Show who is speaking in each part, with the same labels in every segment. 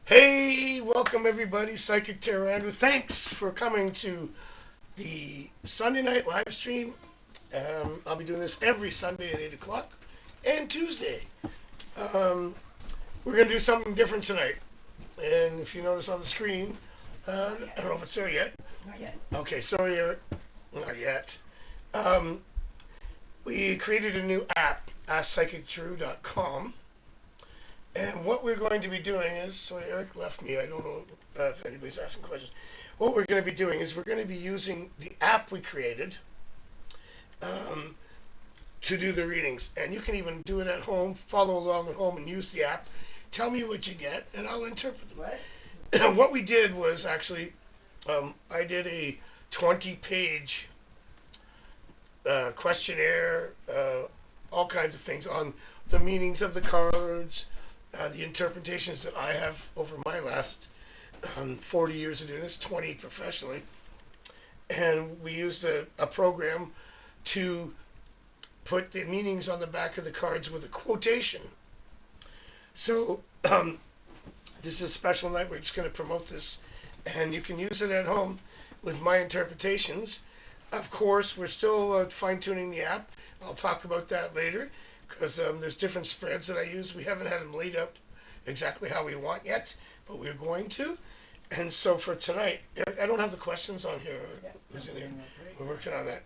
Speaker 1: Hey, welcome everybody, Psychic Tarot Andrew. Thanks for coming to the Sunday night live stream. I'll be doing this every Sunday at 8 o'clock and Tuesday. Um, we're going to do something different tonight. And if you notice on the screen, I don't know if it's there yet.
Speaker 2: Not yet.
Speaker 1: Okay, sorry, Eric. Not yet. Um, we created a new app, AskPsychicDrew.com. And what we're going to be doing is, so Eric left me, I don't know if anybody's asking questions. What we're going to be doing is we're going to be using the app we created to do the readings. And you can even do it at home, follow along at home and use the app. Tell me what you get and I'll interpret them.
Speaker 2: What?
Speaker 1: What we did was actually, I did a 20-page questionnaire, all kinds of things on the meanings of the cards, the interpretations that I have over my last 40 years of doing this, 20 professionally. And we used a program to put the meanings on the back of the cards with a quotation. So this is a special night. We're just going to promote this. And you can use it at home with my interpretations. Of course, we're still fine-tuning the app. I'll talk about that later, because there's different spreads that I use. We haven't had them laid up exactly how we want yet, but we're going to. And so for tonight, I don't have the questions on here. Who's in here? We're working on that.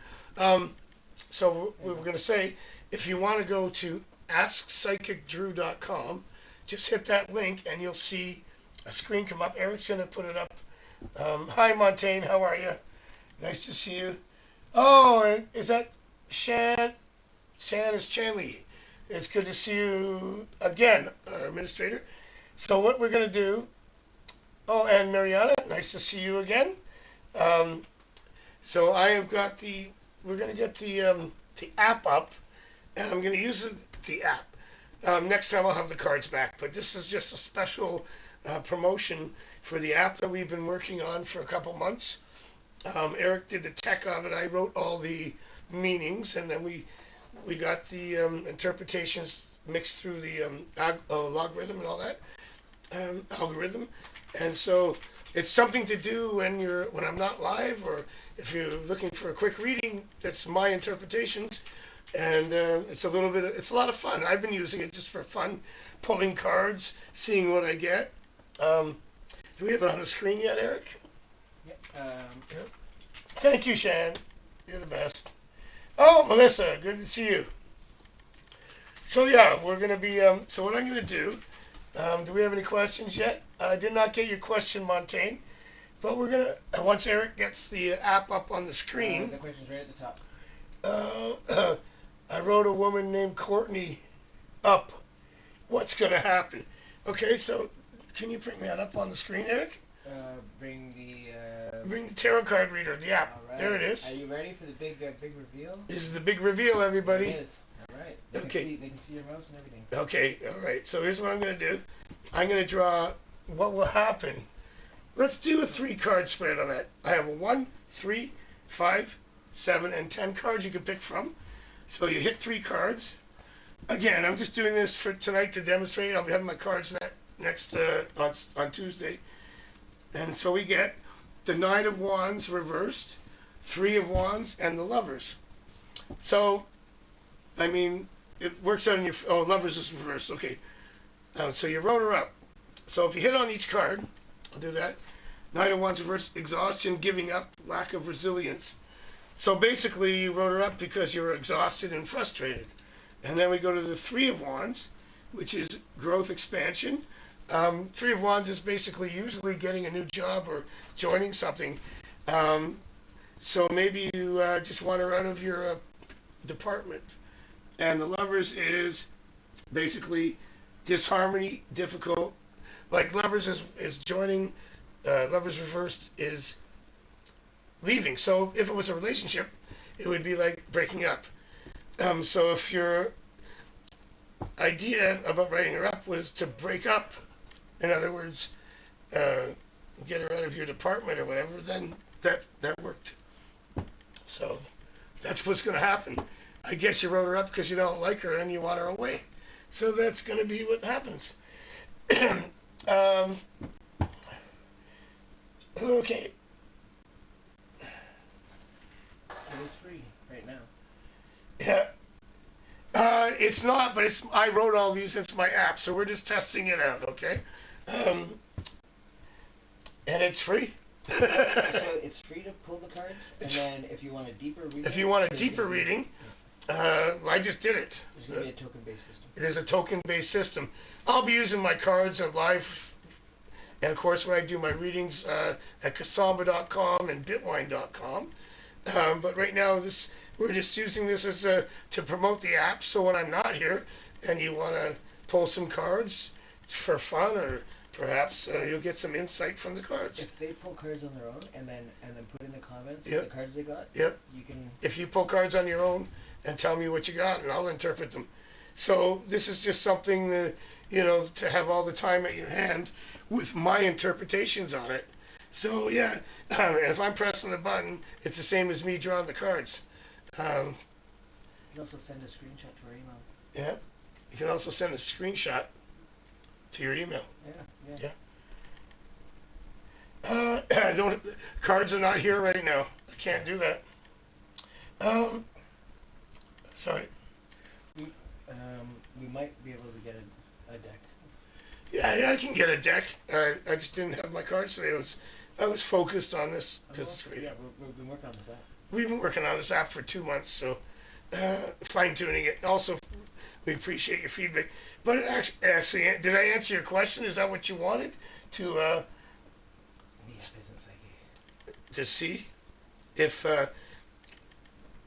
Speaker 1: So we were going to say, if you want to go to AskPsychicDrew.com, just hit that link and you'll see a screen come up. Eric's going to put it up. Hi, Montaigne. How are you? Nice to see you. Oh, is that Shan? Shan is Chanley. It's good to see you again, our administrator. So what we're going to do, oh, and Mariana, nice to see you again. So I have got we're going to get the app up, and I'm going to use the app. Next time I'll have the cards back, but this is just a special promotion for the app that we've been working on for a couple months. Eric did the tech of it. I wrote all the meanings, and then we got the interpretations mixed through the logarithm and all that algorithm. And so it's something to do when I'm not live, or if you're looking for a quick reading. That's my interpretations, and it's a lot of fun. I've been using it just for fun, pulling cards, seeing what I get. Do we have it on the screen yet, Eric?
Speaker 2: Yeah.
Speaker 1: Thank you, Shan. You're the best. Oh, Melissa, good to see you. So yeah, we're going to be, so what I'm going to do we have any questions yet? I did not get your question, Montaigne, but we're going to, once Eric gets the app up on the screen.
Speaker 2: The question's right at the
Speaker 1: top. I wrote a woman named Courtney up. What's going to happen? Okay, so can you bring that up on the screen, Eric?
Speaker 2: Bring
Speaker 1: the tarot card reader, the app.
Speaker 2: Right.
Speaker 1: There it is.
Speaker 2: Are you ready for the big reveal?
Speaker 1: This is the big reveal, everybody.
Speaker 2: It is. All right. They can see your mouse and everything.
Speaker 1: Okay, all right. So here's what I'm going to do. I'm going to draw what will happen. Let's do a 3-card spread on that. I have a 1, 3, 5, 7, and 10 cards you can pick from. So you hit 3 cards. Again, I'm just doing this for tonight to demonstrate. I'll be having my cards next on Tuesday. And so we get the 9 of Wands reversed, 3 of Wands, and the Lovers. So, I mean, it works out in your... Oh, Lovers is reversed. Okay. So you wrote her up. So if you hit on each card, I'll do that. 9 of Wands reversed, exhaustion, giving up, lack of resilience. So basically, you wrote her up because you were exhausted and frustrated. And then we go to the 3 of Wands, which is growth, expansion. 3 of Wands is basically usually getting a new job or joining something. So maybe you just want her out of your department. And the Lovers is basically disharmony, difficult. Like Lovers is joining, Lovers reversed is leaving. So if it was a relationship, it would be like breaking up. So if your idea about writing her up was to break up, in other words, get her out of your department or whatever, then that worked. So that's what's going to happen. I guess you wrote her up because you don't like her and you want her away. So that's going to be what happens. Um, okay.
Speaker 2: It is free right now.
Speaker 1: Yeah. It's not, but I wrote all these. It's my app, so we're just testing it out. Okay. Um, and it's free.
Speaker 2: So it's free to pull the cards, and then if you want a deeper reading,
Speaker 1: if you want a deeper reading, I just did it.
Speaker 2: There's going to be a token-based system.
Speaker 1: It is a token-based system. I'll be using my cards on live, and of course when I do my readings at Kasamba.com and Bitwine.com. But right now we're just using this as to promote the app. So when I'm not here, and you want to pull some cards for fun, or perhaps you'll get some insight from the cards.
Speaker 2: If they pull cards on their own and then put in the comments
Speaker 1: Yep.
Speaker 2: the cards they got,
Speaker 1: Yep.
Speaker 2: you can.
Speaker 1: If you pull cards on your own and tell me what you got, and I'll interpret them. So this is just something to have all the time at your hand with my interpretations on it. So yeah, and if I'm pressing the button, it's the same as me drawing the cards.
Speaker 2: You can also send a screenshot to our email.
Speaker 1: Yeah, you can also send a screenshot to your email.
Speaker 2: Yeah.
Speaker 1: Cards are not here right now. I can't do that. Sorry.
Speaker 2: We might be able to get a deck.
Speaker 1: Yeah, I can get a deck. I just didn't have my cards today. I was focused on this because
Speaker 2: Yeah, we've been working on this app.
Speaker 1: we've been working on this app for 2 months, so fine tuning it. Also, we appreciate your feedback. But it actually, did I answer your question? Is that what you wanted to
Speaker 2: The app isn't psychic.
Speaker 1: to see if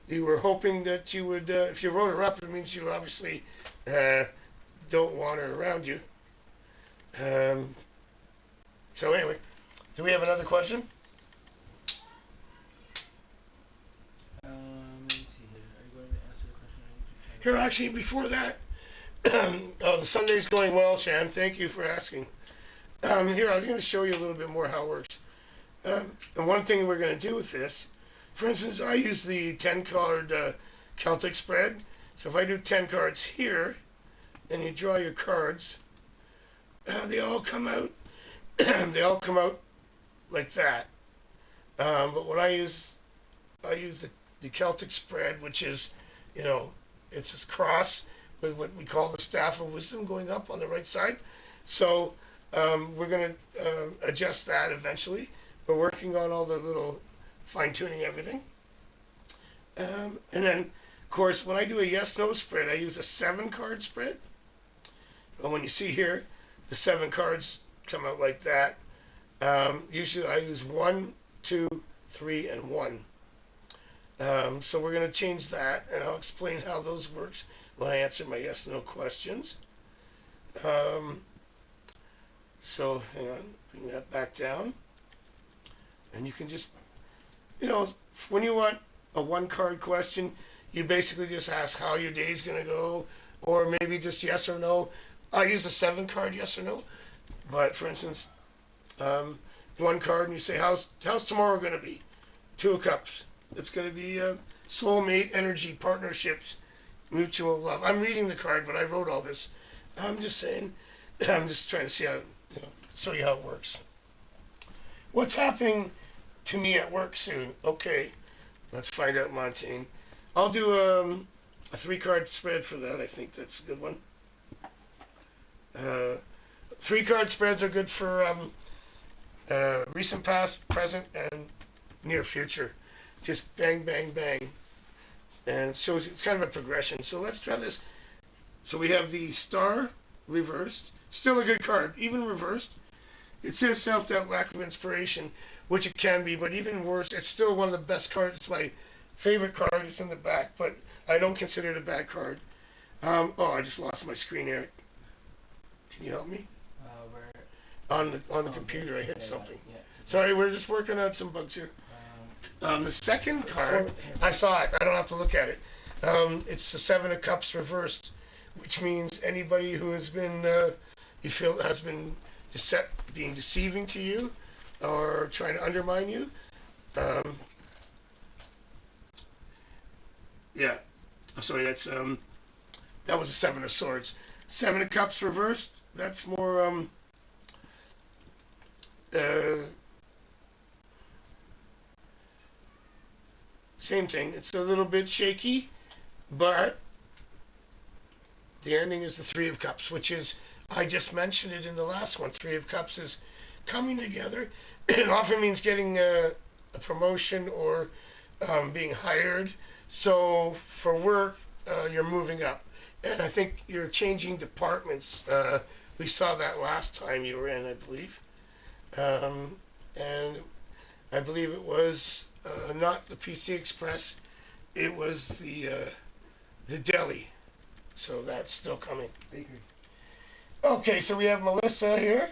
Speaker 1: you were hoping that you would? If you wrote her up, it means you obviously don't want her around you. So anyway, do we have another question?
Speaker 2: Let me see here. Are you going to answer the question?
Speaker 1: Here, actually, before that, the Sunday's going well, Shan. Thank you for asking. Here, I'm going to show you a little bit more how it works. And one thing we're going to do with this, for instance, I use the 10-card Celtic spread. So if I do 10 cards here, and you draw your cards, they all come out. They all come out like that. But when I use the Celtic spread, which is, it's this cross with what we call the staff of wisdom going up on the right side. So we're going to adjust that eventually. We're working on all the little fine-tuning everything. And then, of course, when I do a yes-no spread, I use a 7-card spread. And when you see here, the 7 cards come out like that. Usually I use 1, 2, 3, and 1. So we're going to change that, and I'll explain how those works when I answer my yes-no questions. So hang on, bring that back down. And you can just, when you want a 1-card question, you basically just ask how your day's going to go, or maybe just yes or no. I use a 7-card yes or no. But for instance, 1 card, and you say, how's tomorrow going to be? 2 of Cups. It's going to be soulmate, energy, partnerships, mutual love. I'm reading the card, but I wrote all this. I'm just saying, I'm just trying to see how, show you how it works. What's happening to me at work soon? Okay, let's find out, Montaigne. I'll do a 3-card spread for that. I think that's a good one. 3-card spreads are good for recent, past, present, and near future. Just bang, bang, bang. And so it's kind of a progression. So let's try this. So we have the star reversed. Still a good card, even reversed. It says self-doubt, lack of inspiration, which it can be, but even worse, it's still one of the best cards. It's my favorite card. It's in the back, but I don't consider it a bad card. I just lost my screen, Eric. Can you help me?
Speaker 2: Where?
Speaker 1: On the computer, I hit something.
Speaker 2: Yeah.
Speaker 1: Sorry, we're just working out some bugs here. The second card, I saw it. I don't have to look at it. It's the 7 of Cups reversed, which means anybody who has been, you feel has been being deceiving to you, or trying to undermine you. Yeah. Sorry, that's that was the 7 of Swords. 7 of Cups reversed. That's more uh, same thing. It's a little bit shaky, but the ending is the Three of Cups, which is, I just mentioned it in the last one. Three of Cups is coming together. It often means getting a promotion or being hired. So for work, you're moving up. And I think you're changing departments. We saw that last time you were in, I believe. And I believe it was not the PC Express. It was the deli. So that's still coming.
Speaker 2: Bakery.
Speaker 1: Okay, so we have Melissa here.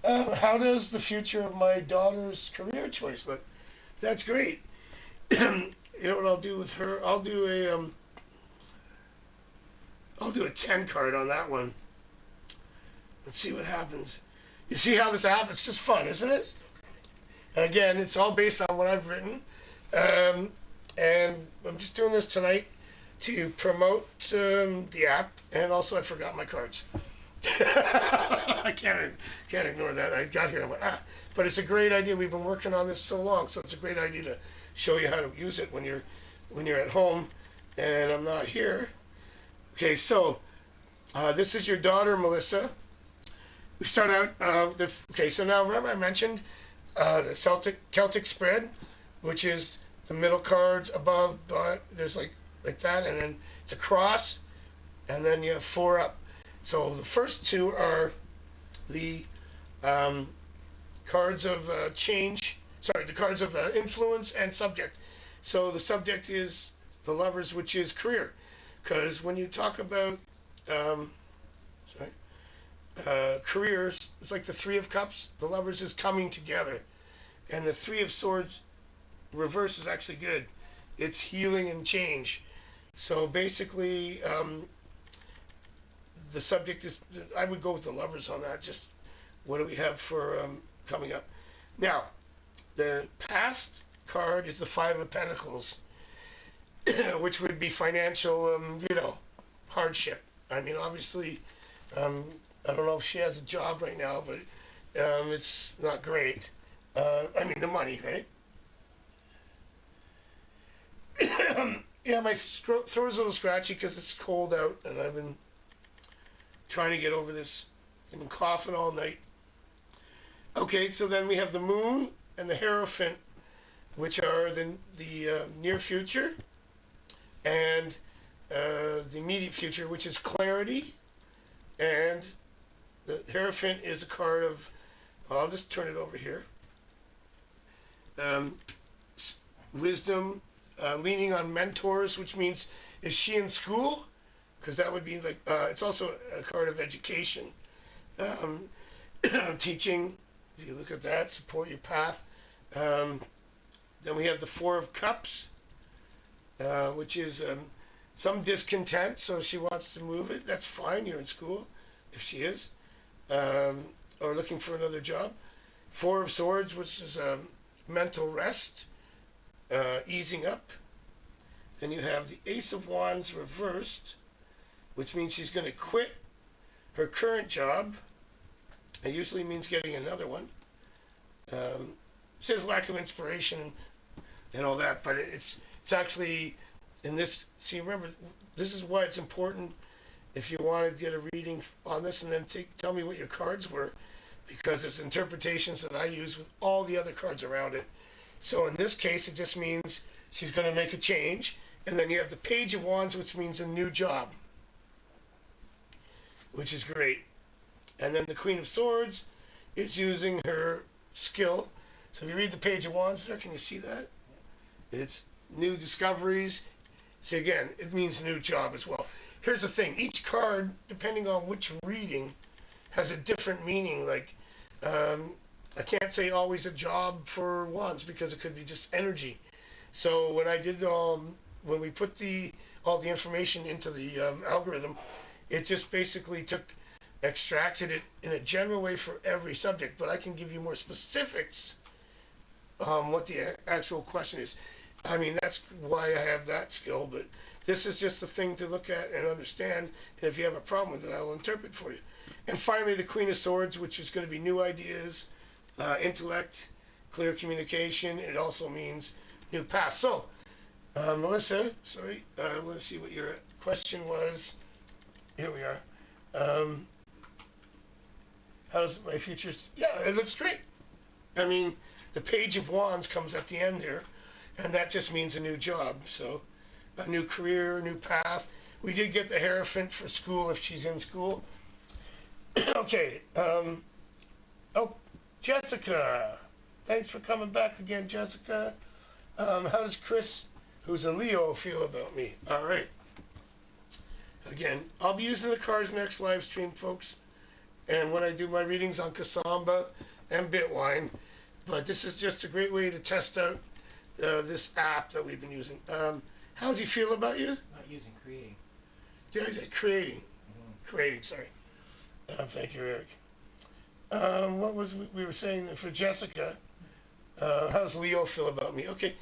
Speaker 1: How does the future of my daughter's career choice look? That's great. You know what I'll do with her? I'll do a 10 card on that one. Let's see what happens. You see how this happens? It's just fun, isn't it? And again, it's all based on what I've written. And I'm just doing this tonight to promote the app. And also, I forgot my cards. I can't ignore that. I got here and I went, But it's a great idea. We've been working on this so long, so it's a great idea to show you how to use it when you're at home and I'm not here. Okay, so this is your daughter, Melissa. We start out. Okay, so now remember I mentioned the Celtic spread, which is the middle cards above. There's like that, and then it's a cross, and then you have 4 up. So the first 2 are the cards of change. Sorry, the cards of influence and subject. So the subject is the Lovers, which is career. Because when you talk about careers, it's like the Three of Cups. The Lovers is coming together. And the Three of Swords reverse is actually good. It's healing and change. So basically, the subject is, I would go with the Lovers on that. Just what do we have for coming up? Now, the past card is the Five of Pentacles, which would be financial, hardship. I mean, obviously, I don't know if she has a job right now, but it's not great. I mean, the money, right? Yeah, my throat is a little scratchy because it's cold out, and I've been trying to get over this. I've been coughing all night. Okay, so then we have the Moon and the Hierophant, which are the near future, and the immediate future, which is clarity, and the Hierophant is a card of, I'll just turn it over here, wisdom, leaning on mentors, which means, is she in school? Because that would be like, it's also a card of education. Teaching, if you look at that, support your path. Then we have the Four of Cups, which is some discontent, so she wants to move it. That's fine, you're in school, if she is, or looking for another job. Four of Swords, which is mental rest, easing up. Then you have the Ace of Wands reversed, which means she's going to quit her current job. It usually means getting another one. Says lack of inspiration and all that, but it's actually in this. See, remember, this is why it's important if you want to get a reading on this, and then tell me what your cards were, because there's interpretations that I use with all the other cards around it. So in this case, it just means she's going to make a change, and then you have the Page of Wands, which means a new job, which is great. And then the Queen of Swords is using her skill. So if you read the Page of Wands there, can you see that? It's new discoveries. So again, it means new job as well. Here's the thing. Each card, depending on which reading, has a different meaning. Like, I can't say always a job for Wands because it could be just energy. So when I did, when we put all the information into the algorithm, it just basically extracted it in a general way for every subject, but I can give you more specifics what the actual question is. I mean, that's why I have that skill, but this is just the thing to look at and understand, and if you have a problem with it, I will interpret for you. And finally, the Queen of Swords, which is going to be new ideas intellect, clear communication. It also means new path. So, Melissa, sorry, I want to see what your question was. Here we are. How's my future? Yeah, it looks great. I mean, the Page of Wands comes at the end there, and that just means a new job. So, a new career, a new path. We did get the Hierophant for school if she's in school. Okay. Oh, Jessica. Thanks for coming back again, Jessica. How does Chris, who's a Leo, feel about me? All right. Again, I'll be using the cards next live stream, folks. And when I do my readings on Kasamba and Bitwine. But this is just a great way to test out this app that we've been using. How does he feel about you?
Speaker 2: Not using, creating.
Speaker 1: Did I say creating?
Speaker 2: Mm-hmm.
Speaker 1: Creating, sorry. Thank you, Eric. What was we were saying for Jessica? How does Leo feel about me? Okay.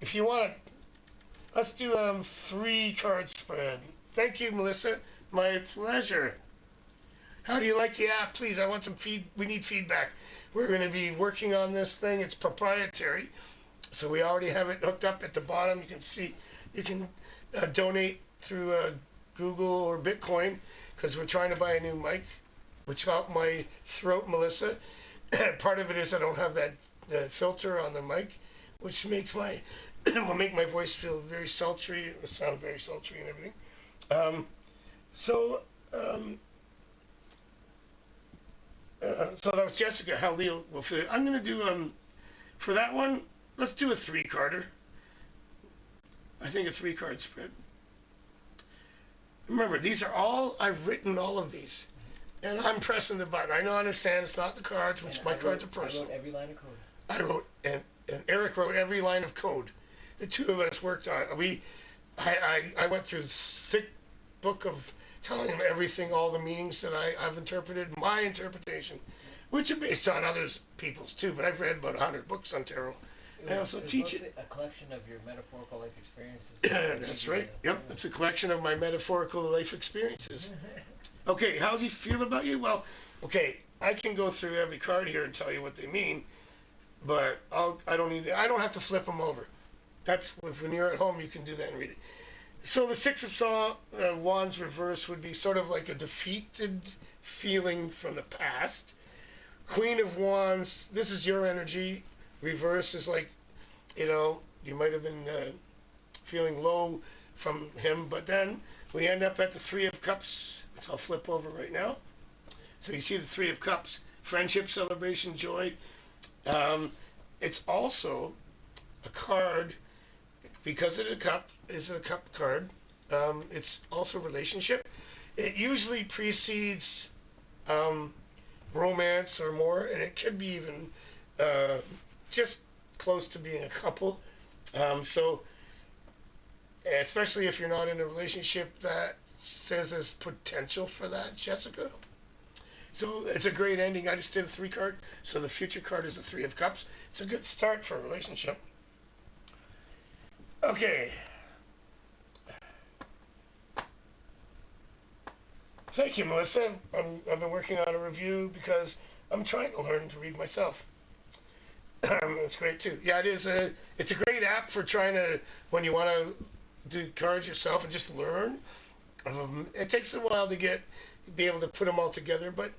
Speaker 1: If you want to, let's do 3 card spread. Thank you, Melissa. My pleasure. How do you like the app? Please, I want some we need feedback. We're going to be working on this thing. It's proprietary. So we already have it hooked up at the bottom. You can see, you can donate through Google or Bitcoin because we're trying to buy a new mic, which helped my throat, Melissa. Part of it is I don't have that filter on the mic, which makes will make my voice feel very sultry, sound very sultry and everything. So that was Jessica, how Leo will feel. I'm going to do, for that one, let's do a 3-carder. I think a 3-card spread. Remember, these are all, I've written all of these. And I'm pressing the button. I know, I understand it's not the cards, which my cards are personal.
Speaker 2: I wrote every line of code.
Speaker 1: I wrote, and Eric wrote every line of code. The two of us worked on it. I went through a thick book of telling him everything, all the meanings that I've interpreted, my interpretation, which are based on other people's too, but I've read about 100 books on tarot. I also teach it.
Speaker 2: A collection of your metaphorical life experiences.
Speaker 1: That's right. Yep, it's a collection of my metaphorical life experiences. Okay, how does he feel about you? Well, okay, I can go through every card here and tell you what they mean, but I don't have to flip them over. That's when you're at home, you can do that and read it. So the 6 of Wands reverse would be sort of like a defeated feeling from the past. Queen of Wands, this is your energy. Reverse is like, you might have been feeling low from him, but then we end up at the 3 of Cups, which I'll flip over right now. So you see the 3 of Cups, friendship, celebration, joy. It's also a card, because it's a cup card. It's also relationship. It usually precedes romance or more, and it could be even just close to being a couple. So, especially if you're not in a relationship, that says there's potential for that, Jessica. So it's a great ending. I just did a 3-card, so the future card is the 3 of Cups. It's a good start for a relationship. Okay. Thank you, Melissa. I've been working on a review because I'm trying to learn to read myself. It's great too. Yeah, it's a great app for trying to, when you want to do cards yourself and just learn. It takes a while to be able to put them all together, but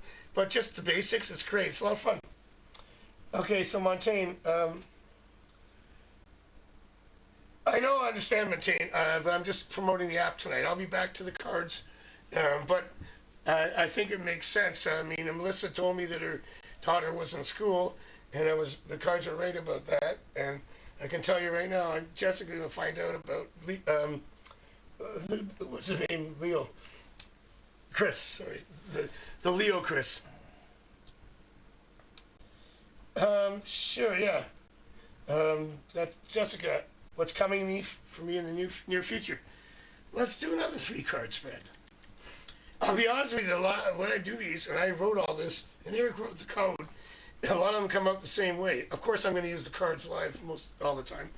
Speaker 1: just the basics, it's great. It's a lot of fun. Okay, so Montaigne, I know I understand Montaigne, but I'm just promoting the app tonight. I'll be back to the cards, but I think it makes sense. I mean, Melissa told me that her daughter was in school, and the cards are right about that. And I can tell you right now, Jessica's going to find out about, what's his name? Leo. Chris, sorry. The Leo Chris. Sure, yeah. That's Jessica. What's coming for me in the near future? Let's do another 3-card spread. I'll be honest with you, when I do these, and I wrote all this, and Eric wrote the code, a lot of them come out the same way. Of course, I'm going to use the cards live all the time,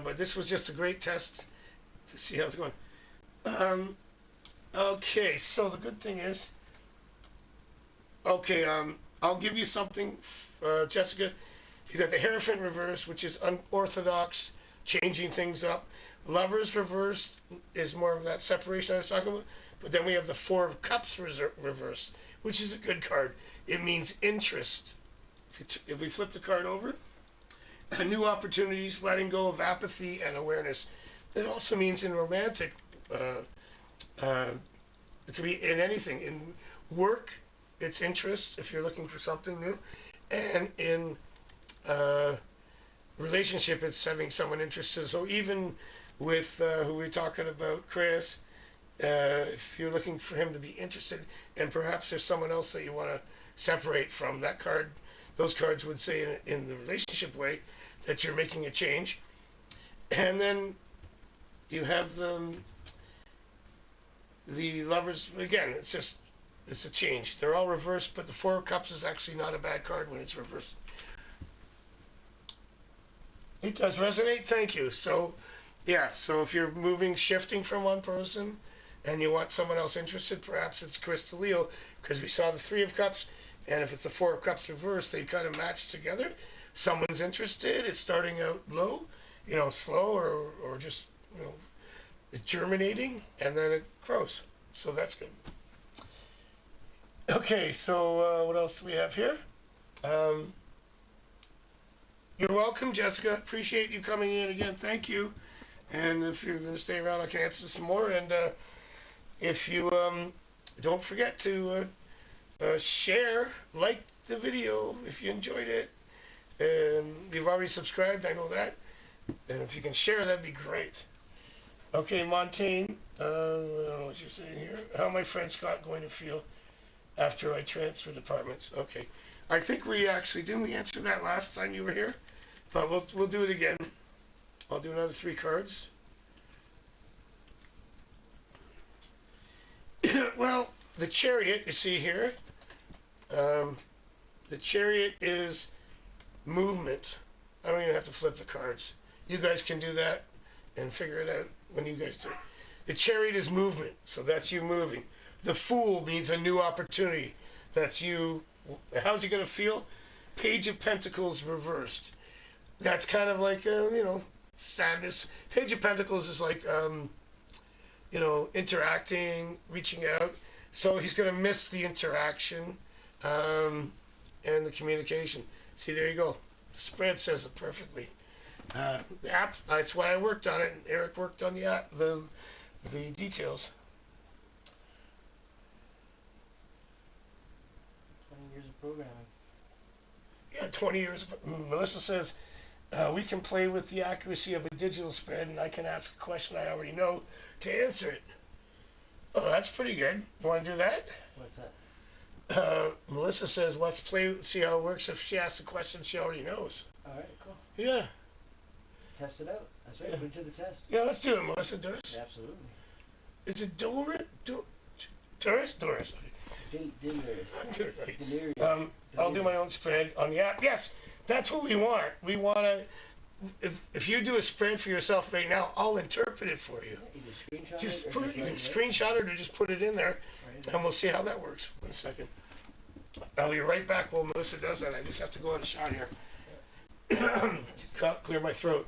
Speaker 1: but this was just a great test to see how it's going. Okay, so the good thing is, I'll give you something, Jessica. You got the Hierophant reverse, which is unorthodox, changing things up. Lovers reverse is more of that separation I was talking about. But then we have the Four of Cups reverse, which is a good card. It means interest. If we flip the card over, new opportunities, letting go of apathy and awareness. It also means in romantic, it could be in anything. In work, it's interest if you're looking for something new. And in relationship, it's having someone interested. So even with who we're talking about, Chris, if you're looking for him to be interested, and perhaps there's someone else that you want to separate from, that card, those cards would say in the relationship way that you're making a change. And then you have the lovers again. It's a change. They're all reversed, but the Four of Cups is actually not a bad card when it's reversed. It does resonate. Thank you. So, yeah. So if you're moving, shifting from one person, and you want someone else interested, perhaps it's Chris Leo, because we saw the Three of Cups, and if it's a Four of Cups reversed, they kind of match together. Someone's interested. It's starting out low, slow, or just it's germinating, and then it grows. So that's good. Okay. So what else do we have here? You're welcome, Jessica. Appreciate you coming in again. Thank you. And if you're going to stay around, I can answer some more. And if you don't forget to share, like the video if you enjoyed it. And you've already subscribed, I know that. And if you can share, that'd be great. Okay, Montaigne, I don't know what you're saying here. How my friend Scott going to feel after I transfer departments? Okay. I think we actually, didn't we answer that last time you were here? But we'll do it again. I'll do another 3 cards. Well, the Chariot, you see here, the Chariot is movement. I don't even have to flip the cards. You guys can do that and figure it out when you guys do it. The Chariot is movement, so that's you moving. The Fool means a new opportunity. That's you. How's he going to feel? Page of Pentacles reversed. That's kind of like, sadness. Page of Pentacles is like, interacting, reaching out. So he's going to miss the interaction and the communication. See, there you go. The spread says it perfectly. The app, that's why I worked on it, and Eric worked on the app, the details.
Speaker 2: 20 years of programming.
Speaker 1: Yeah, 20 years. Melissa says, we can play with the accuracy of a digital spread, and I can ask a question I already know to answer it. Oh, that's pretty good. You want to do that?
Speaker 2: What's that?
Speaker 1: Melissa says, let's play, see how it works if she asks a question she already knows.
Speaker 2: All right, cool.
Speaker 1: Yeah.
Speaker 2: Test it out. That's right. Put it to the test.
Speaker 1: Yeah, let's do it, Melissa. Doris?
Speaker 2: Absolutely.
Speaker 1: Is it Doris? Doris? Doris.
Speaker 2: Delirious.
Speaker 1: I'll do my own spread on the app. Yes, that's what we want. We want to, if you do a spread for yourself right now, I'll interpret it for you.
Speaker 2: Yeah, either screenshot
Speaker 1: Just
Speaker 2: it
Speaker 1: put
Speaker 2: or
Speaker 1: it, you can
Speaker 2: just
Speaker 1: screenshot it or just put it in there,
Speaker 2: right
Speaker 1: and we'll see how that works. 1 second. I'll be right back while Melissa does that. I just have to go on a shot here. Clear my throat.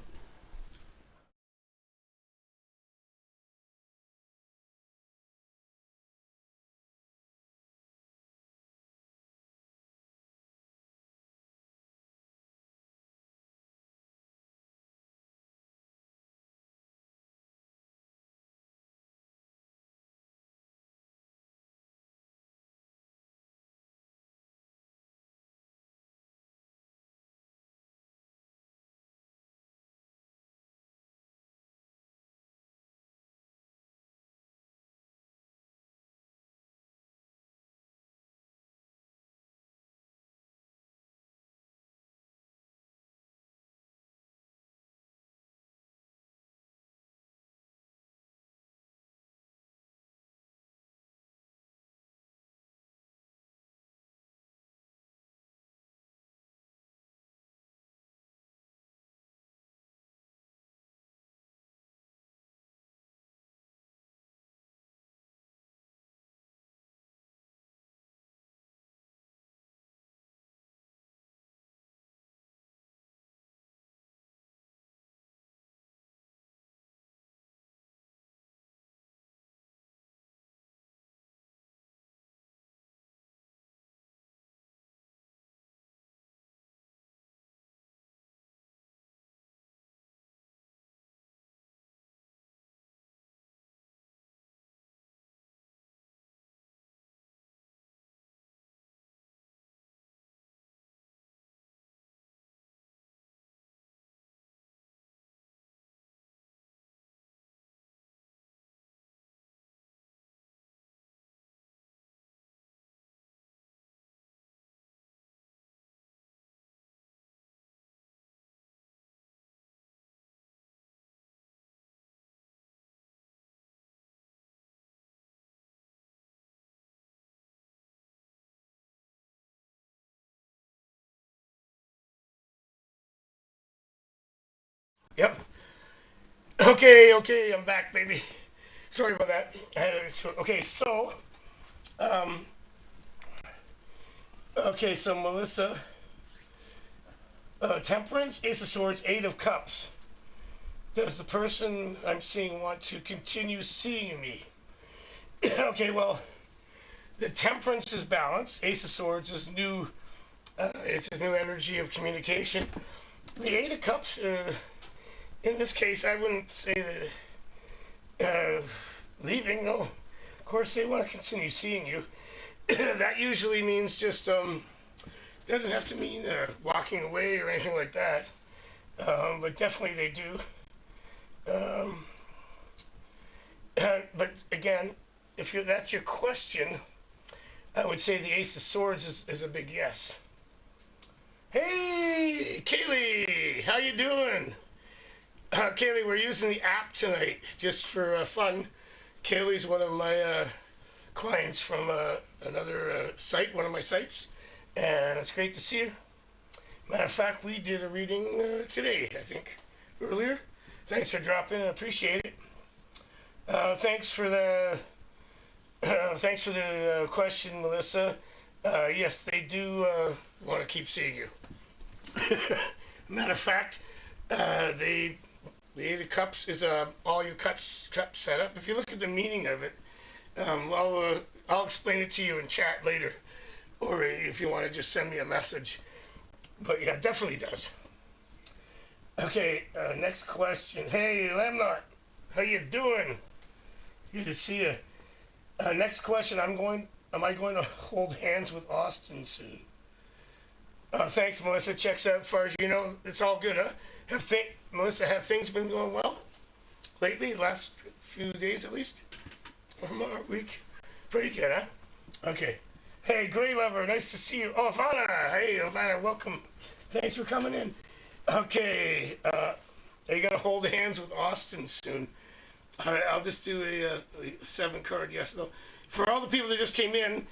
Speaker 1: Yep. Okay, I'm back, baby. Sorry about that. Okay, um, so Melissa, Temperance, Ace of Swords, Eight of Cups. Does the person I'm seeing want to continue seeing me? Okay, well, the Temperance is balance. Ace of Swords is new. It's a new energy of communication. The Eight of Cups, in this case, I wouldn't say that leaving. No, of course they want to continue seeing you. That usually means just doesn't have to mean walking away or anything like that. But definitely they do. Um, but again, if that's your question, I would say the Ace of Swords is a big yes. Hey, Kaylee, how you doing? Kaylee, we're using the app tonight just for fun. Kaylee's one of my clients from another site, one of my sites, and it's great to see you. Matter of fact, we did a reading today, I think, earlier. Thanks for dropping in, I appreciate it. Thanks for the question, Melissa. Yes, they do want to keep seeing you. Matter of fact, the Eight of Cups is all your cups set up. If you look at the meaning of it, I'll explain it to you in chat later, or if you want to just send me a message. But yeah, it definitely does. Okay, next question. Hey, Lamnart, how you doing? Good to see you. Next question. Am I going to hold hands with Austin soon? Thanks, Melissa. Checks out as far as you know. It's all good, huh? Melissa, have things been going well lately? Last few days at least? Or a week? Pretty good, huh? Okay. Hey, Grey Lover, nice to see you. Oh, Ivana. Hey, Ivana, welcome. Thanks for coming in. Okay. Are you going to hold hands with Austin soon? All right, I'll just do a 7-card yes, no. For all the people that just came in,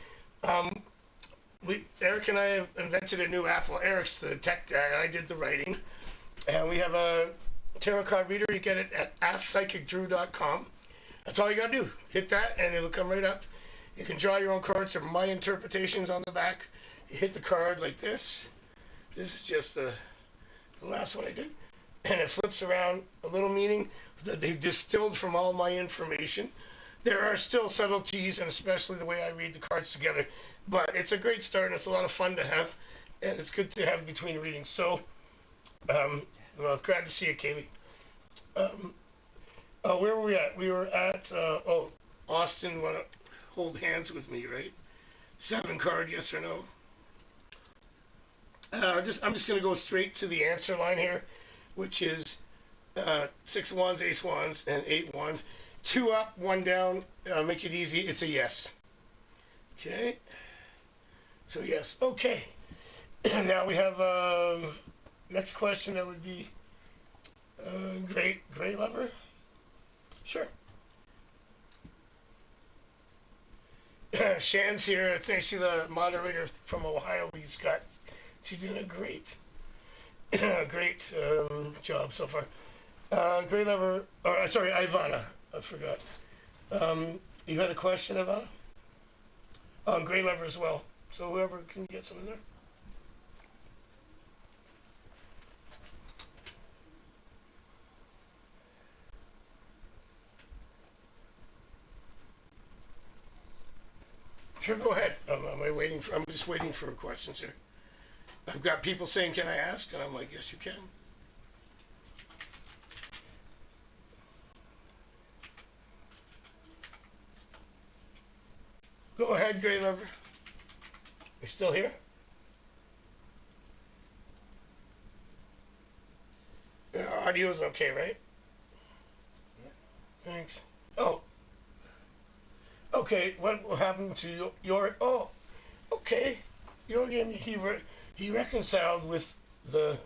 Speaker 1: Eric and I have invented a new app. Well, Eric's the tech guy. I did the writing. And we have a tarot card reader. You get it at AskPsychicDrew.com. That's all you got to do. Hit that, and it'll come right up. You can draw your own cards. There are my interpretations on the back. You hit the card like this. This is just the last one I did. And it flips around a little meaning that they've distilled from all my information. There are still subtleties, and especially the way I read the cards together. But it's a great start, and it's a lot of fun to have. And it's good to have between readings. So, well, glad to see you, Kaylee. Where were we at? We were at, Austin want to hold hands with me, right? 7-card, yes or no? I'm just going to go straight to the answer line here, which is 6 wands, ace wands, and 8 wands. 2 up, 1 down. Make it easy. It's a yes. Okay. So yes. Okay. Now we have next question. That would be Grey Lover. Sure. Shan's here. Thanks to the moderator from Ohio. She's doing a great job so far. Grey Lover, or sorry, Ivana. I forgot. You had a question, Ivana? Grey Lover as well. So whoever can get some in there. Sure, go ahead. I'm just waiting for questions here. I've got people saying, "Can I ask?" And I'm like, "Yes, you can." Go ahead, Grey Lover. You still here? Your audio's okay, right?
Speaker 2: Yeah.
Speaker 1: Thanks. Oh. Okay. What happened to your? Oh. Okay. Jorgen, he reconciled with the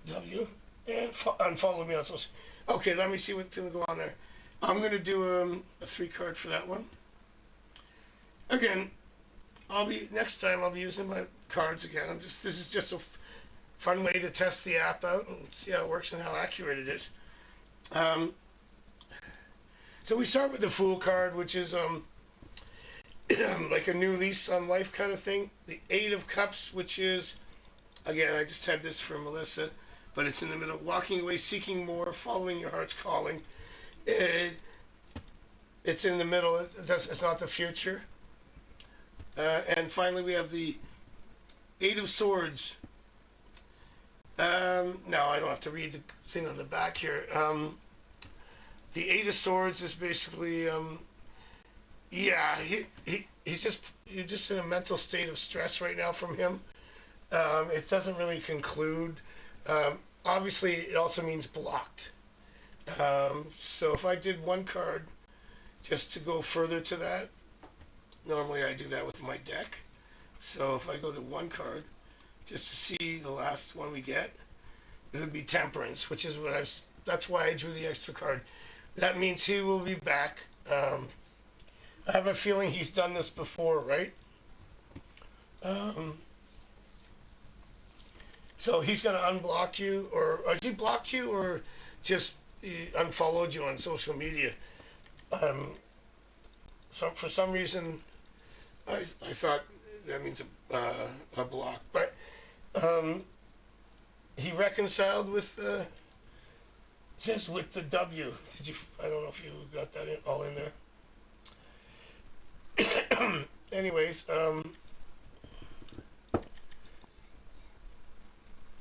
Speaker 1: W and unfollowed me on social. Okay. Let me see what's gonna go on there. I'm gonna do a 3-card for that one. Again, next time I'll be using my cards again. This is just a fun way to test the app out and see how it works and how accurate it is. So we start with the Fool card, which is like a new lease on life kind of thing. The Eight of Cups, which is, again, I just had this for Melissa, but it's in the middle. Walking away, seeking more, following your heart's calling. It's in the middle. It's not the future. And finally, we have the Eight of Swords. No, I don't have to read the thing on the back here. The Eight of Swords is basically, yeah, he's just, you're just in a mental state of stress right now from him. It doesn't really conclude. Obviously, it also means blocked. So if I did one card just to go further to that, normally I do that with my deck. So if I go to one card, just to see the last one we get, it would be Temperance, which is that's why I drew the extra card. That means he will be back. I have a feeling he's done this before, right? So he's going to unblock you, or has he blocked you, or just unfollowed you on social media? So for some reason, I thought that means a block, but he reconciled with just with the W. Did you? I don't know if you got that all in there. Anyways,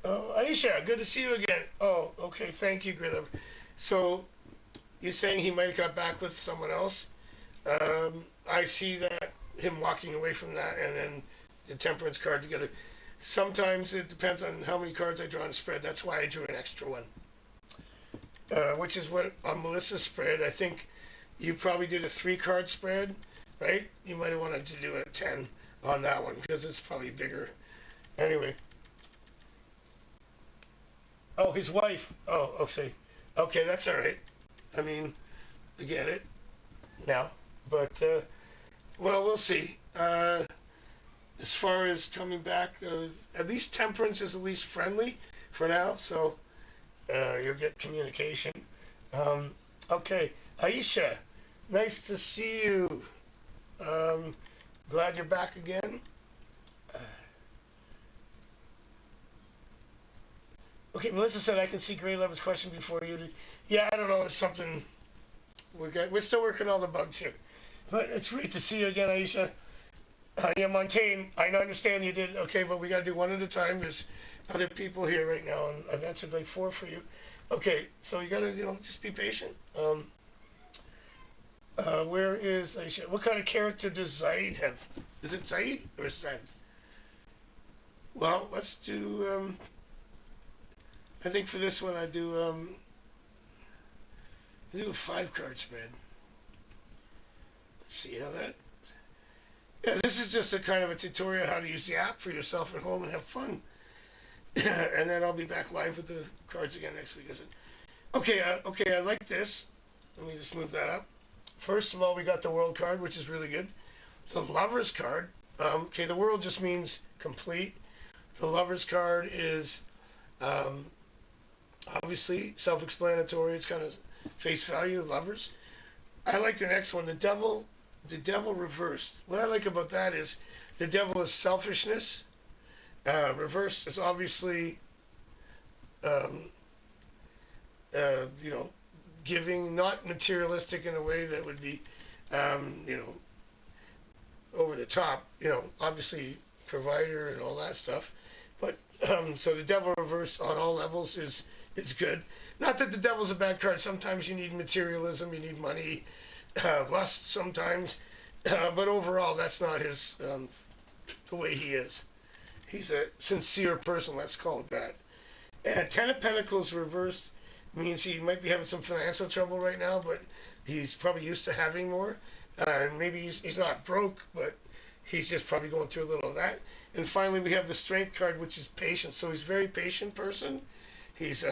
Speaker 1: Aisha, good to see you again. Oh, okay, thank you, Grilla. So you're saying he might have got back with someone else? I see that him walking away from that, and then the Temperance card together. Sometimes it depends on how many cards I draw in a spread. That's why I drew an extra one. Which is what on Melissa's spread, I think you probably did a 3-card spread, right? You might have wanted to do a 10 on that one because it's probably bigger. Anyway. Oh, his wife. Oh, okay. Okay, that's all right. I mean, I get it now. But, well, we'll see. As far as coming back, at least Temperance is at least friendly for now, so you'll get communication. Okay, Aisha, nice to see you. Glad you're back again. Okay, Melissa said I can see Grey Levin's question before you did. Yeah, I don't know. It's something we're still working on the bugs here, but it's great to see you again, Aisha. Yeah, Montaigne, I understand you did okay, but we got to do one at a time. There's other people here right now, and I've answered like 4 for you. Okay, so you got to just be patient. Where is Aisha? What kind of character does Zaid have? Is it Zaid or Zaid? Well, let's do. I think for this one I do a 5-card spread. Let's see how that. Yeah, this is just a kind of a tutorial how to use the app for yourself at home and have fun. And then I'll be back live with the cards again next week. Okay, I like this. Let me just move that up. First of all, we got the World card, which is really good. The Lovers card. Okay, the World just means complete. The Lovers card is obviously self-explanatory. It's kind of face value, Lovers. I like the next one, the Devil reversed. What I like about that is the Devil is selfishness. Reversed is obviously, giving, not materialistic in a way that would be, over the top. Obviously provider and all that stuff. But so the Devil reversed on all levels is good. Not that the Devil's a bad card. Sometimes you need materialism, you need money, lust sometimes, but overall that's not his the way he is. He's a sincere person, let's call it that. And 10 of Pentacles reversed means he might be having some financial trouble right now, but he's probably used to having more. Maybe he's not broke, but he's just probably going through a little of that. And finally, we have the Strength card, which is patience. So he's a very patient person. He's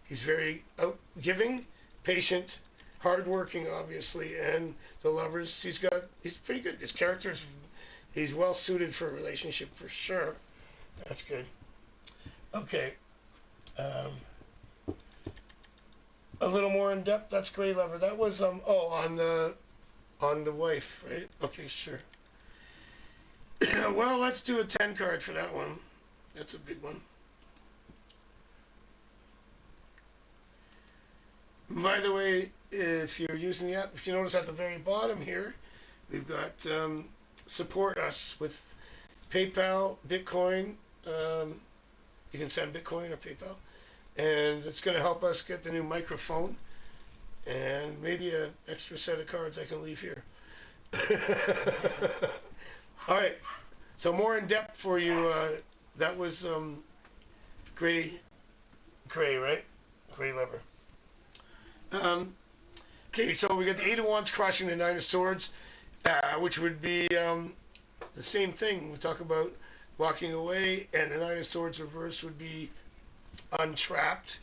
Speaker 1: very outgiving, patient, hardworking, obviously, and the Lovers. He's pretty good. His character's he's well suited for a relationship for sure. That's good. Okay. Um, a little more in depth. That's gray lever. That was on the wife, right? Okay, sure. Well, let's do a 10 card for that one. That's a big one. By the way, if you're using the app, if you notice at the very bottom here, we've got support us with PayPal, Bitcoin. You can send Bitcoin or PayPal, and it's going to help us get the new microphone and maybe an extra set of cards I can leave here. All right. So more in depth for you. That was gray, right? Gray lever. Okay, so we got the Eight of Wands crushing the Nine of Swords, which would be the same thing. We talk about walking away, and the Nine of Swords reverse would be untrapped.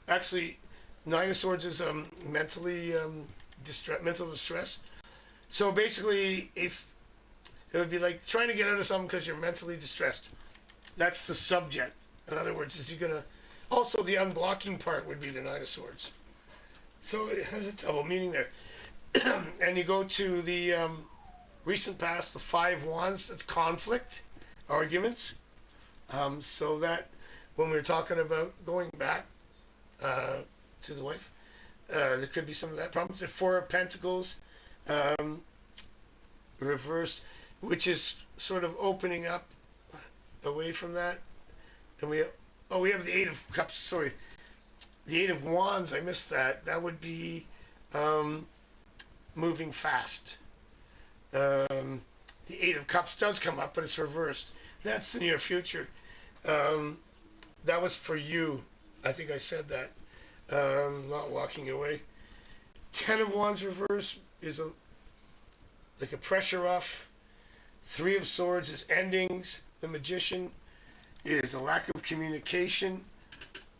Speaker 1: Actually, Nine of Swords is mentally mental distress. So basically, if it would be like trying to get out of something because you're mentally distressed. That's the subject. In other words, is you're gonna. Also, the unblocking part would be the Nine of Swords. So it has a double meaning there. And you go to the recent past, the Five Wands. That's conflict, arguments. So that when we were talking about going back to the wife, there could be some of that problem. The Four of Pentacles, reversed, which is sort of opening up away from that. And we have the Eight of Cups. Sorry, the Eight of Wands. I missed that. That would be moving fast. The Eight of Cups does come up, but it's reversed. That's the near future. That was for you. I think I said that. Not walking away. Ten of Wands reverse is like a pressure off. Three of Swords is endings. The Magician is a lack of communication.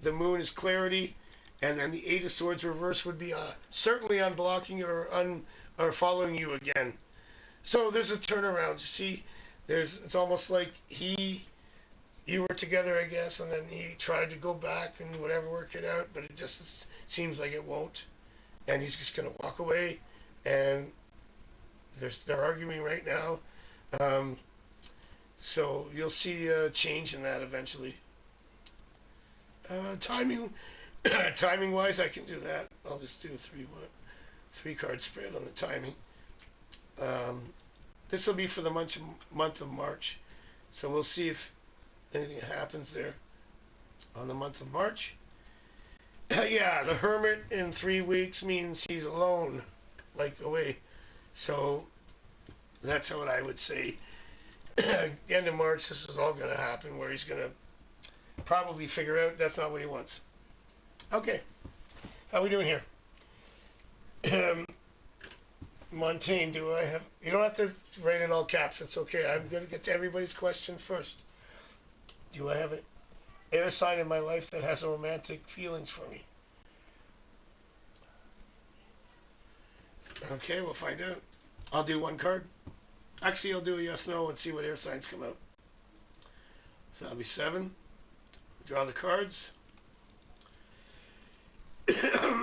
Speaker 1: The Moon is clarity. And then the Eight of Swords reverse would be certainly unblocking or following you again. So there's a turnaround. You see, it's almost like you were together, I guess, and then he tried to go back and whatever, work it out, but it just seems like it won't. And he's just going to walk away. And they're arguing right now. So you'll see a change in that eventually. Timing wise, I can do that. I'll just do a three card spread on the timing. This will be for the month of March. So we'll see if anything happens there on the month of March. Yeah, the Hermit in 3 weeks means he's alone, like away. So that's what I would say. End of March, this is all going to happen, where he's going to probably figure out that's not what he wants. Okay, how we doing here? Montaigne, do I have... You don't have to write in all caps, it's okay. I'm going to get to everybody's question first. Do I have an air sign in my life that has romantic feelings for me? Okay, we'll find out. I'll do one card. Actually, I'll do a yes, no, and see what air signs come out. So that'll be 7. Draw the cards.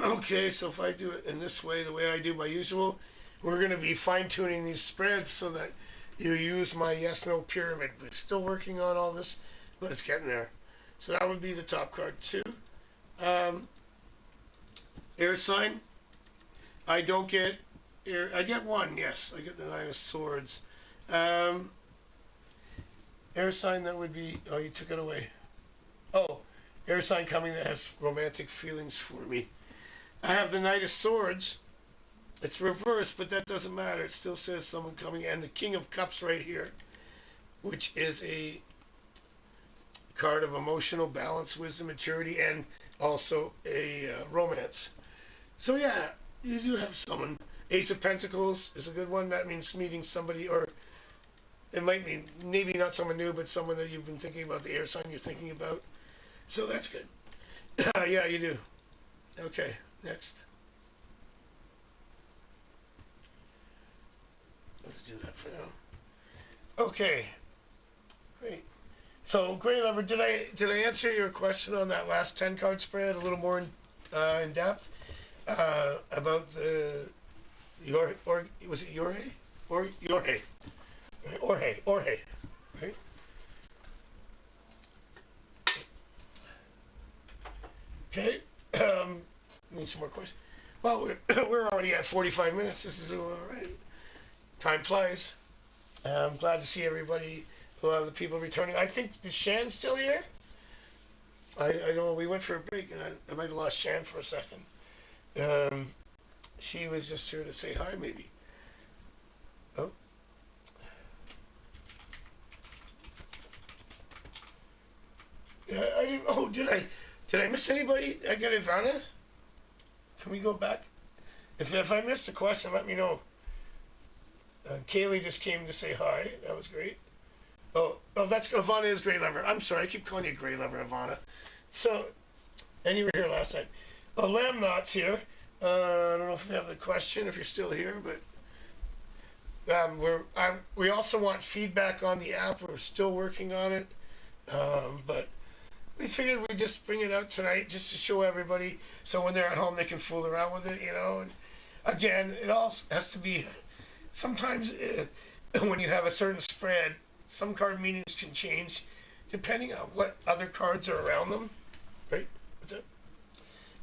Speaker 1: Okay, so if I do it in this way, the way I do my usual, we're going to be fine-tuning these spreads so that you use my yes-no pyramid. We're still working on all this, but it's getting there. So that would be the top card, 2. Air sign. I don't get air. I get 1, yes. I get the Nine of Swords. Air sign, that would be... Oh, you took it away. Oh, air sign coming that has romantic feelings for me. I have the Knight of Swords. It's reversed, but that doesn't matter. It still says someone coming. And the King of Cups right here, which is a card of emotional balance, wisdom, maturity, and also a romance. So yeah, you do have someone. Ace of Pentacles is a good one. That means meeting somebody, or it might be maybe not someone new, but someone that you've been thinking about, the air sign you're thinking about. So that's good. Yeah, you do. Okay, next. Let's do that for now. Okay, great. So, Grey Lever, did I answer your question on that last 10 card spread a little more in depth about the your or was it Jorge or Jorge? Jorge, right? Okay. Need some more questions. Well, we're already at 45 minutes. This is all right. Time flies. I'm glad to see everybody, a lot of the people returning. I think, is Shan still here? I know we went for a break, and I might have lost Shan for a second. Um, she was just here to say hi, maybe. Oh. Yeah, I didn't. Oh, did I miss anybody? I got Ivana. Can we go back? If I missed a question, let me know. Kaylee just came to say hi. That was great. Oh, that's Ivana is Grey Lever. I'm sorry, I keep calling you Grey Lever, Ivana. So, and you were here last time. Lamb Knot's here. I don't know if you have a question, if you're still here, but we also want feedback on the app. We're still working on it, but we figured we'd just bring it out tonight just to show everybody, so when they're at home they can fool around with it, And again, it all has to be. Sometimes when you have a certain spread, some card meanings can change depending on what other cards are around them, right? What's that?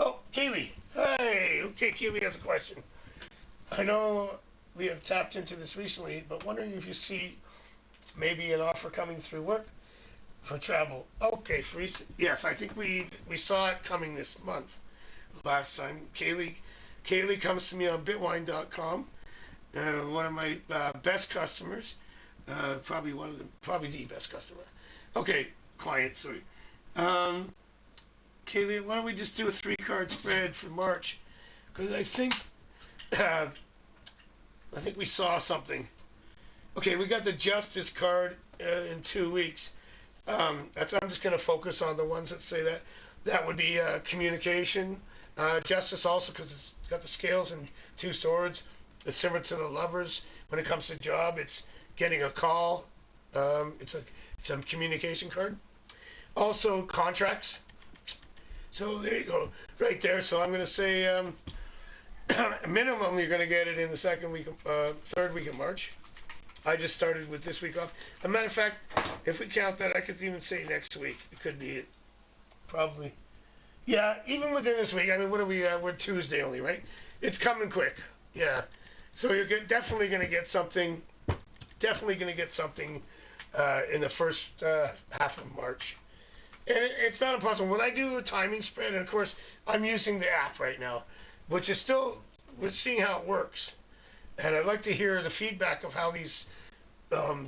Speaker 1: Oh, Kaylee. Hey, okay, Kaylee has a question. I know we have tapped into this recently, but wondering if you see maybe an offer coming through work for travel. Okay, yes, I think we saw it coming this month. Last time, Kaylee comes to me on Bitwine.com. One of my best customers, probably the best customer. Okay, client, sorry. Kaylee, why don't we just do a 3-card spread for March? Because I think we saw something. Okay, we got the Justice card in 2 weeks. I'm just going to focus on the ones that say that. That would be communication. Justice also, because it's got the scales and 2 swords. It's similar to the Lovers. When it comes to job, it's getting a call. It's a communication card. Also contracts. So there you go, right there. So I'm going to say minimum you're going to get it in the third week of March. I just started with this week off. As a matter of fact, if we count that, I could even say next week. It could be it. Probably. Yeah, even within this week. I mean, what are we? We're Tuesday only, right? It's coming quick. Yeah. So you're definitely going to get something. Definitely going to get something in the first half of March. And it's not impossible. When I do a timing spread, and of course, I'm using the app right now, which is still, we're seeing how it works. And I'd like to hear the feedback of how these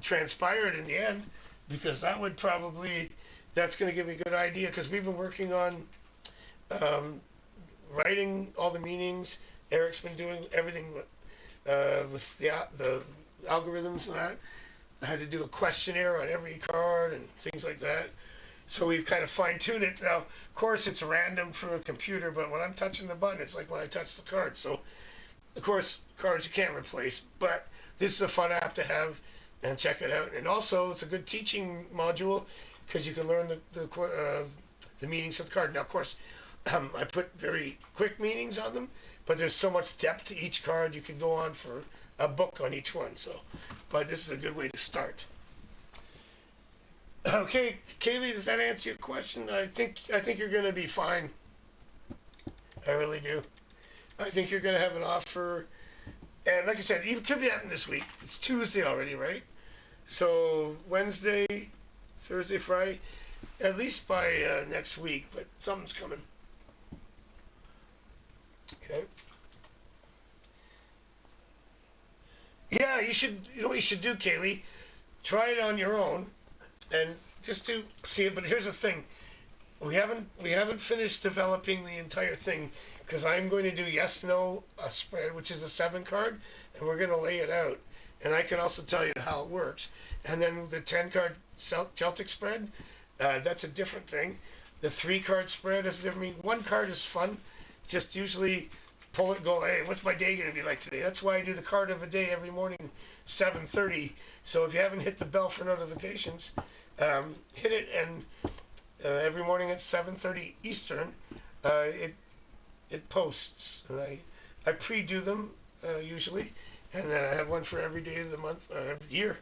Speaker 1: transpired in the end, because that's going to give me a good idea, because we've been working on writing all the meanings. Eric's been doing everything with the algorithms and that. I had to do a questionnaire on every card and things like that. So we've kind of fine-tuned it. Now, of course, it's random for a computer, but when I'm touching the button, it's like when I touch the card. So, of course, cards you can't replace, but this is a fun app to have, and check it out. And also, it's a good teaching module because you can learn the meanings of the card. Now, of course, I put very quick meanings on them, but there's so much depth to each card, you can go on for a book on each one. So, but this is a good way to start. Okay, Kaylee, does that answer your question? I think you're going to be fine. I really do. I think you're going to have an offer, and like I said, it could be happening this week. It's Tuesday already, right? So Wednesday, Thursday, Friday, at least by next week. But something's coming. Okay. Yeah, you should. You know what you should do, Kaylee? Try it on your own. And just to see it, but here's the thing: we haven't finished developing the entire thing, because I'm going to do yes/no spread, which is a 7 card, and we're going to lay it out. And I can also tell you how it works. And then the 10 card Celtic spread, that's a different thing. The 3 card spread is different. I mean, 1 card is fun. Just usually pull it, and go, hey, what's my day going to be like today? That's why I do the card of a day every morning, 7:30. So if you haven't hit the bell for notifications, hit it, and every morning at 7:30 Eastern, it posts, and I pre-do them usually, and then I have one for every day of the month or every year.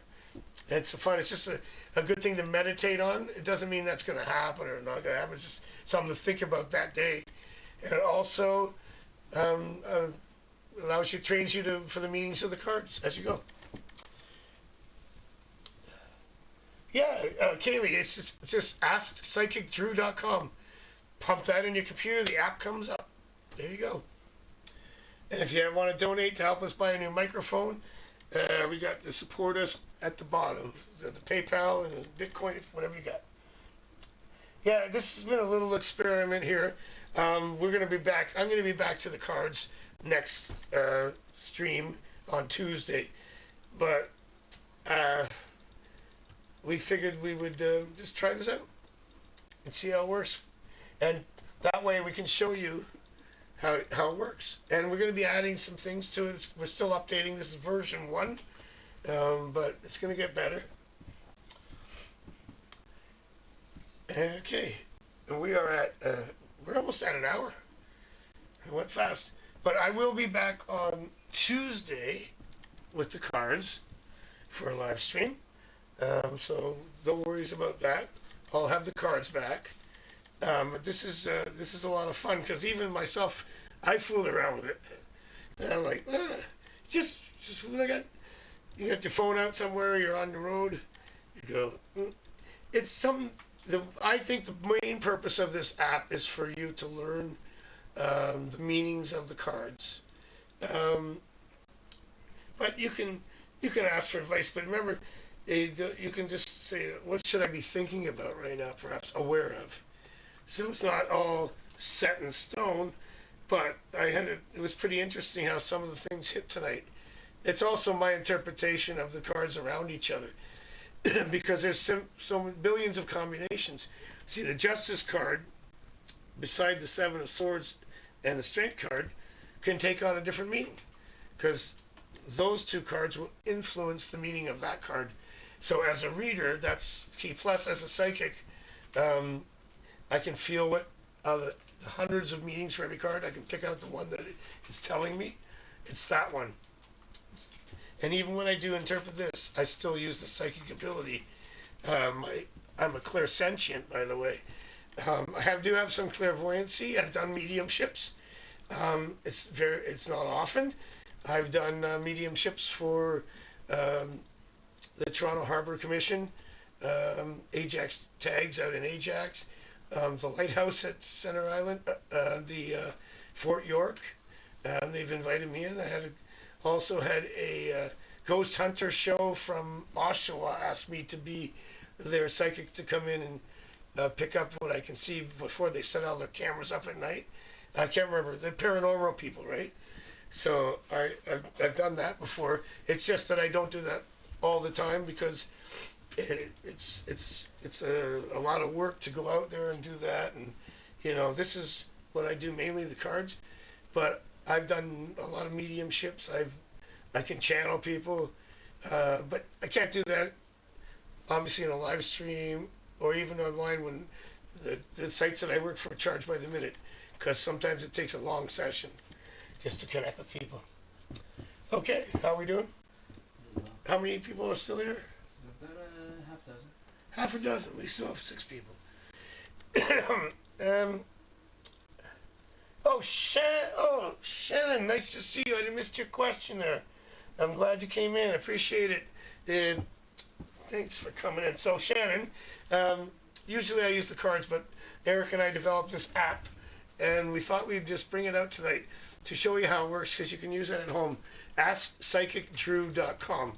Speaker 1: And it's fun. It's just a good thing to meditate on. It doesn't mean that's going to happen or not going to happen. It's just something to think about that day. And it also allows you, trains you for the meanings of the cards as you go. Yeah, Kaylee, it's just AskPsychicDrew.com. Pump that in your computer, the app comes up. There you go. And if you want to donate to help us buy a new microphone, we got the support us at the bottom, the PayPal and the Bitcoin, whatever you got. Yeah, this has been a little experiment here. We're going to be back. I'm going to be back to the cards next stream on Tuesday, but we figured we would just try this out and see how it works, and that way we can show you how it works. And we're going to be adding some things to it. We're still updating. This is version 1, but it's going to get better. Okay, and we are at we're almost at an hour. It went fast, but I will be back on Tuesday with the cards for a live stream. So no worries about that. I'll have the cards back. But this is a lot of fun, because even myself, I fool around with it. And I'm like, just when you got your phone out somewhere, you're on the road, you go. I think the main purpose of this app is for you to learn the meanings of the cards. But you can ask for advice. But remember, you can just say, what should I be thinking about right now, perhaps aware of. So it's not all set in stone, but it was pretty interesting how some of the things hit tonight. It's also my interpretation of the cards around each other, because there's so billions of combinations. See, the Justice card, beside the Seven of Swords and the Strength card, can take on a different meaning, because those two cards will influence the meaning of that card. So as a reader, that's key. Plus, as a psychic, I can feel what the hundreds of meanings for every card. I can pick out the one that is telling me. It's that one. And even when I do interpret this, I still use the psychic ability. I'm a clairsentient, by the way. I do have some clairvoyancy. I've done mediumships. It's not often. I've done mediumships for the Toronto Harbour Commission, Ajax tags out in Ajax, the lighthouse at Center Island, the Fort York. They've invited me in. I also had a ghost hunter show from Oshawa asked me to be their psychic, to come in and pick up what I can see before they set all their cameras up at night. I can't remember. The paranormal people, right? So I've done that before. It's just that I don't do that all the time, because it's a lot of work to go out there and do that. And this is what I do, mainly the cards. But I've done a lot of mediumships. I can channel people, but I can't do that obviously in a live stream or even online when the sites that I work for charge by the minute, because sometimes it takes a long session just to connect with people. Okay, how are we doing? How many people are still here?
Speaker 2: About a half dozen.
Speaker 1: Half a dozen. We still have 6 people. Shannon, nice to see you. I missed your question there. I'm glad you came in. Appreciate it. Thanks for coming in. So, Shannon, usually I use the cards, but Eric and I developed this app, and we thought we'd just bring it out tonight to show you how it works, because you can use it at home. AskPsychicDrew.com.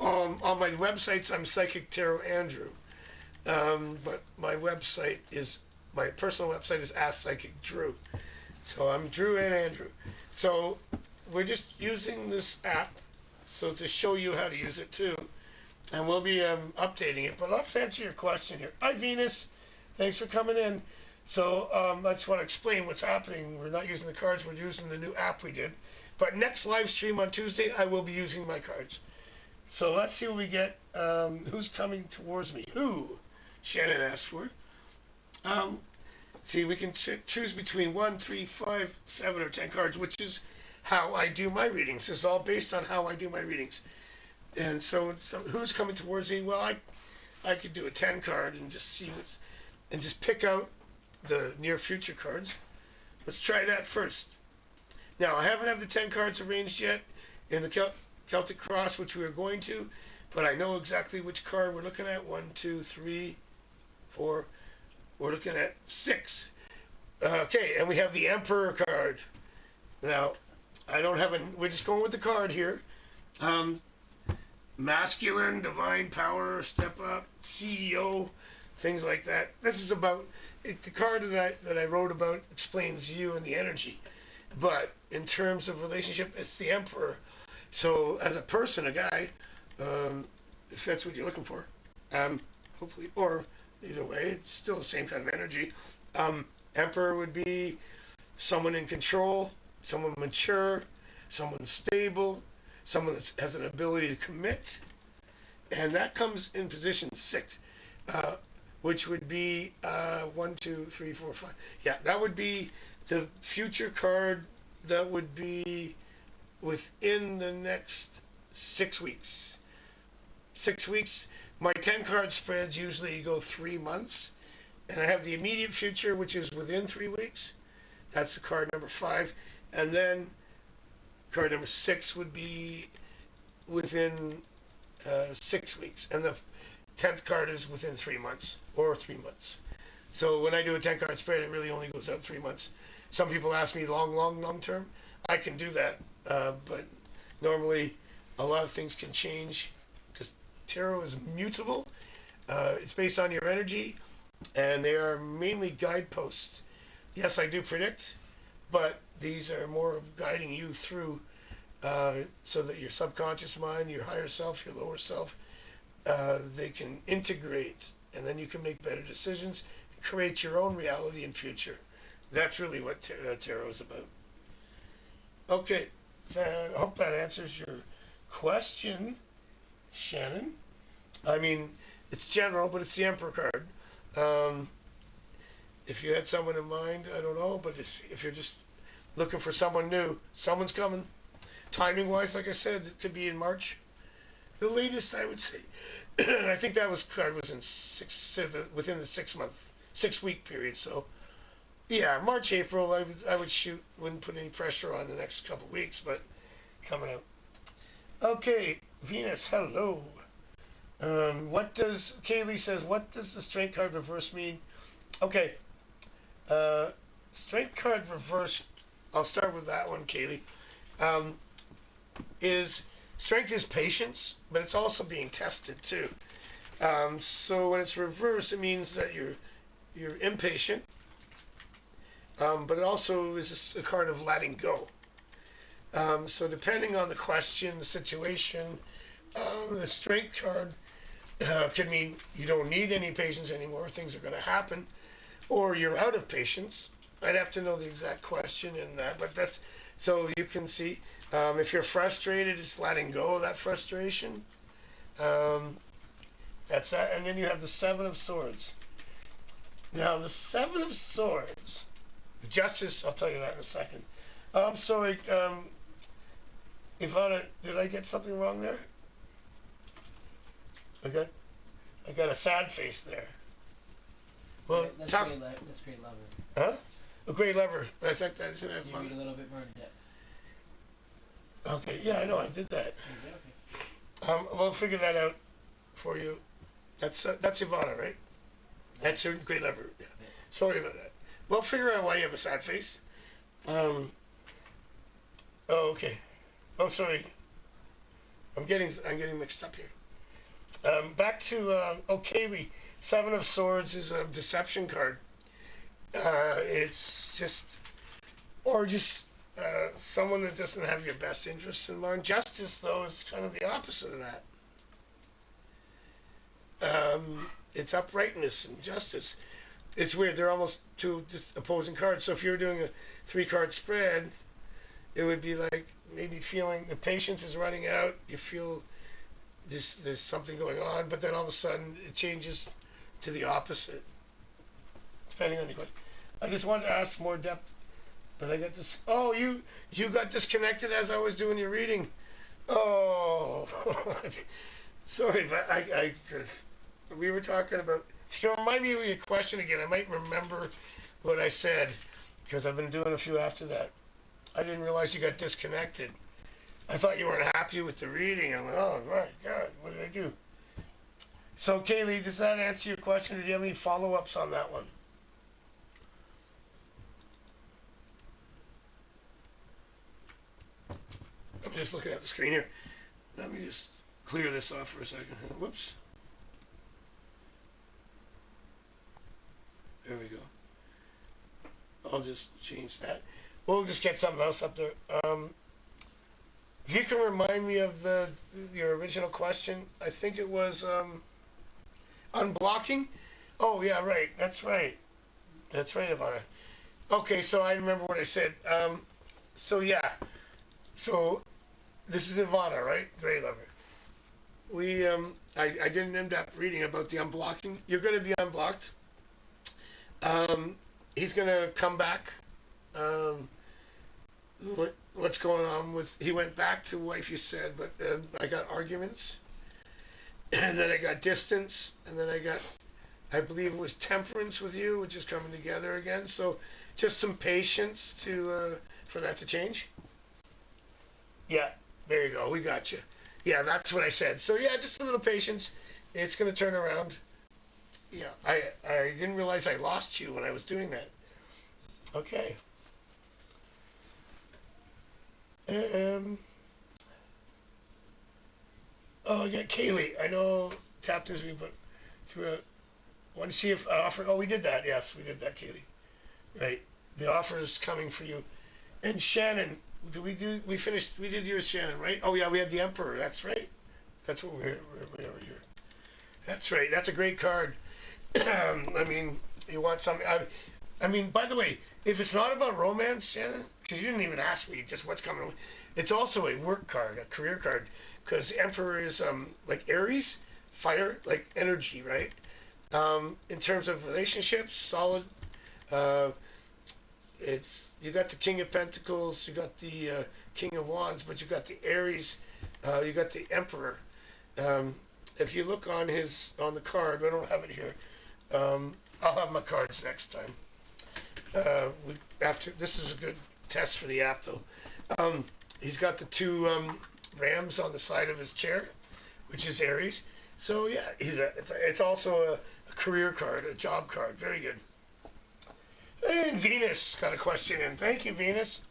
Speaker 1: On my websites, I'm Psychic Tarot Andrew, but my personal website is Ask Psychic Drew. So I'm Drew and Andrew. So we're just using this app so to show you how to use it too, and we'll be updating it. But let's answer your question here. Hi Venus, thanks for coming in. So I just want to explain what's happening. We're not using the cards, we're using the new app we did. But next live stream on Tuesday, I will be using my cards. So let's see what we get. Who's coming towards me? Who? Shannon asked for. Um, See, we can choose between 1, 3, 5, 7, or 10 cards, which is how I do my readings. It's all based on how I do my readings. And so who's coming towards me? Well, I could do a 10 card and just see what's, and just pick out the near future cards. Let's try that first. Now, I haven't had the 10 cards arranged yet in the Celtic Cross, which we are going to, but I know exactly which card we're looking at. 1, 2, 3, 4. We're looking at 6. Okay, and we have the Emperor card. Now, I don't have a. We're just going with the card here. Masculine, divine power, step up, CEO, things like that. This is about the card that I wrote about explains you and the energy, but in terms of relationship, it's the Emperor. So as a person, a guy, if that's what you're looking for, hopefully, or either way, it's still the same kind of energy. Emperor would be someone in control, someone mature, someone stable, someone that has an ability to commit, and that comes in position 6, which would be 1, 2, 3, 4, 5. Yeah, that would be the future card. That would be within the next 6 weeks. 6 weeks. My 10 card spreads usually go 3 months, and I have the immediate future, which is within 3 weeks. That's the card number 5, and then card number 6 would be within 6 weeks, and the 10th card is within 3 months or 3 months. So when I do a 10 card spread, it really only goes out 3 months. Some people ask me long term. I can do that, but normally a lot of things can change because tarot is mutable. It's based on your energy, and they are mainly guideposts. Yes, I do predict, but these are more of guiding you through so that your subconscious mind, your higher self, your lower self, they can integrate, and then you can make better decisions, create your own reality and future. That's really what tarot is about. Okay, I hope that answers your question, Shannon. I mean, it's general, but it's the Emperor card. If you had someone in mind, I don't know, but if you're just looking for someone new, someone's coming. Timing-wise, like I said, it could be in March. The latest, I would say, I think that card was in within the 6-week period. So, yeah, March, April, I would shoot. Wouldn't put any pressure on the next couple of weeks, but coming up. Okay, Venus, hello. Kaylee says, what does the strength card reverse mean? Okay, strength card reverse, I'll start with that one, Kaylee. Strength is patience, but it's also being tested too. So when it's reversed, it means that you're impatient, but it also is a card of letting go. So depending on the question, the situation, the strength card could mean you don't need any patience anymore, things are going to happen, or you're out of patience. I'd have to know the exact question in that, but that's so you can see if you're frustrated, it's letting go of that frustration. That's that, and then you have the 7 of Swords. Now the 7 of Swords, the Justice. I'll tell you that in a second. I'm sorry, Ivana, did I get something wrong there? I got a sad face there. Well,
Speaker 2: that's great lover.
Speaker 1: Huh? A great lover. I think that's it.
Speaker 2: Can you read a little bit more in depth?
Speaker 1: Okay, yeah, I know, I did that.
Speaker 2: Okay.
Speaker 1: We'll figure that out for you. That's Ivana, right? That's her great lover. Yeah.
Speaker 2: Yeah.
Speaker 1: Sorry about that. We'll figure out why you have a sad face. Oh, okay. Oh, sorry. I'm getting mixed up here. Back to Kaylee. 7 of Swords is a deception card. It's just someone that doesn't have your best interests in mind. Justice, though, is kind of the opposite of that. It's uprightness and justice. It's weird. They're almost two opposing cards. So if you're doing a 3-card spread, it would be like maybe feeling the patience is running out. You feel there's something going on, but then all of a sudden it changes to the opposite, depending on the question. I just wanted to ask more depth, but I got this. Oh, you got disconnected as I was doing your reading. Oh, sorry, but we were talking about. If you can remind me of your question again, I might remember what I said, because I've been doing a few after that. I didn't realize you got disconnected. I thought you weren't happy with the reading. I'm like, oh my God, what did I do? So, Kaylee, does that answer your question, or do you have any follow-ups on that one? I'm just looking at the screen here. Let me just clear this off for a second. Whoops. There we go. I'll just change that. We'll just get something else up there. If you can remind me of your original question, I think it was unblocking. Oh yeah, right. That's right. That's right, Ivana. Okay, so I remember what I said. So yeah. So this is Ivana, right? Gray Lover. We I didn't end up reading about the unblocking. You're going to be unblocked. He's going to come back. What's going on with? He went back to wife, you said, but I got arguments, and then I got distance, and then I believe it was temperance with you, which is coming together again. So just some patience for that to change. Yeah, there you go. We got you. Yeah, that's what I said. So yeah, just a little patience. It's going to turn around. Yeah, I didn't realize I lost you when I was doing that. Okay. Oh, I got Kaylee. I know tapped into me, but through a. Want to see if offer? Oh, we did that. Yes, we did that, Kaylee. Right. The offer is coming for you. And Shannon, we finished? We did yours, Shannon, right? Oh yeah, we had the Emperor. That's right. That's what we were here. That's right. That's a great card. I mean, you want something. I mean, by the way, if it's not about romance, Shannon, because you didn't even ask me just what's coming, it's also a work card, a career card, because Emperor is like Aries, fire, like energy, right? In terms of relationships, solid. Uh, it's you got the King of Pentacles, you got the King of Wands, but you got the Aries, you got the Emperor. If you look on the card, I don't have it here. I'll have my cards next time. After this is a good test for the app though. He's got the two rams on the side of his chair, which is Aries. So yeah, it's also a career card, a job card. Very good. And Venus got a question in. Thank you, Venus.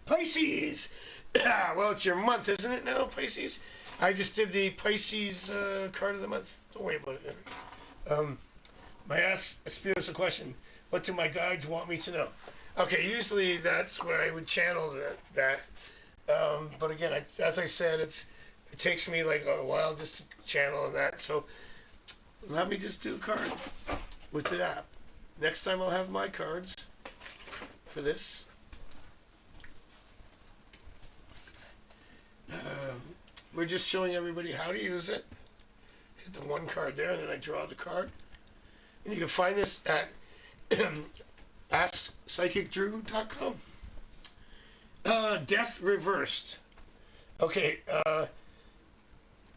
Speaker 1: Pisces. Well, it's your month, isn't it now, Pisces? I just did the Pisces card of the month. Don't worry about it. My Ask Spirits a question. What do my guides want me to know? Okay, usually that's where I would channel that. But again, as I said, it takes me like a while just to channel that. So let me just do a card with the app. Next time I'll have my cards for this. We're just showing everybody how to use it. Hit the one card there, and then I draw the card. And you can find this at AskPsychicDrew.com. Death reversed. Okay.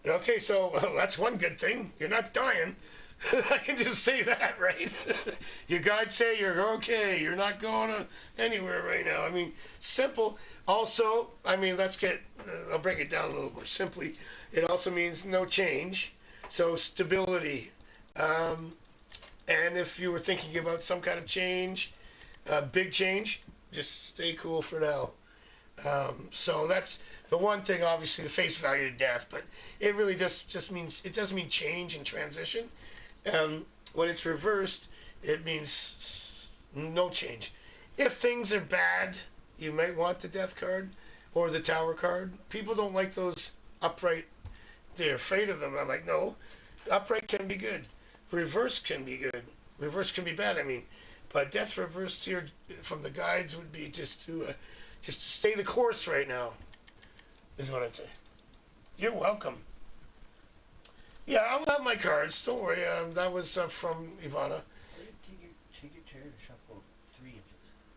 Speaker 1: Okay, so that's one good thing. You're not dying. I can just say that, right? Your guides say you're okay. You're not going anywhere right now. I mean, simple. Also, I mean, I'll break it down a little more simply. It also means no change. So stability. And if you were thinking about some kind of change, big change, just stay cool for now. So that's the one thing, obviously, the face value of death, but it really just means, it doesn't mean change and transition. When it's reversed, it means no change. If things are bad, you might want the death card or the tower card. People don't like those upright. They're afraid of them. I'm like, no, upright can be good. Reverse can be good. Reverse can be bad, I mean. But death reversed here from the guides would be just to stay the course right now, is what I'd say. You're welcome. Yeah, I'll have my cards. Don't worry. That was from Ivana.
Speaker 2: Take your chair to shuffle 3 inches.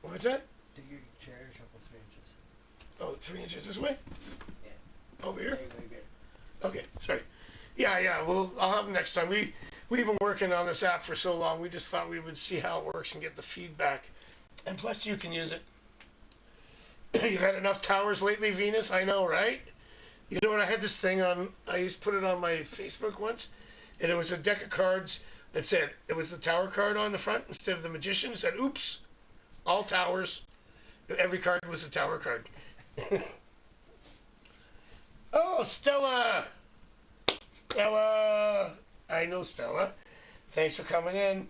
Speaker 1: What's that?
Speaker 2: Take your chair to shuffle 3 inches.
Speaker 1: Oh, 3 inches this way?
Speaker 2: Yeah.
Speaker 1: Over here?
Speaker 2: Very good.
Speaker 1: Okay, sorry. Yeah. Well, I'll have them next time. We've been working on this app for so long. We just thought we would see how it works and get the feedback. And plus, you can use it. You've had enough towers lately, Venus. I know, right? You know what? I had this thing on. I used to put it on my Facebook once, and it was a deck of cards that said it was the tower card on the front instead of the magician. It said, "Oops, all towers." Every card was a tower card. Oh, Stella! Stella! I know Stella. Thanks for coming in.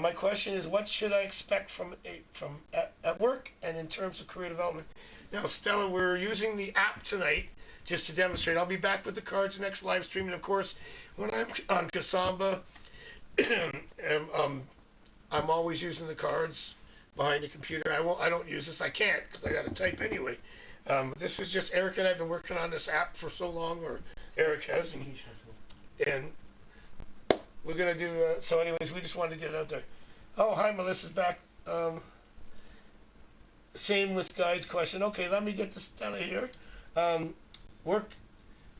Speaker 1: My question is, what should I expect from at work and in terms of career development? Now, Stella, we're using the app tonight just to demonstrate. I'll be back with the cards next live stream, and of course, when I'm on Kasamba, I'm always using the cards behind the computer. I don't use this. I can't because I got to type anyway. This was just Eric and I've been working on this app for so long, or Eric has, and we're gonna do. So, anyways, we just wanted to get it out there. Oh, hi, Melissa's back. Same with Guide's question. Okay, let me get to Stella here. Work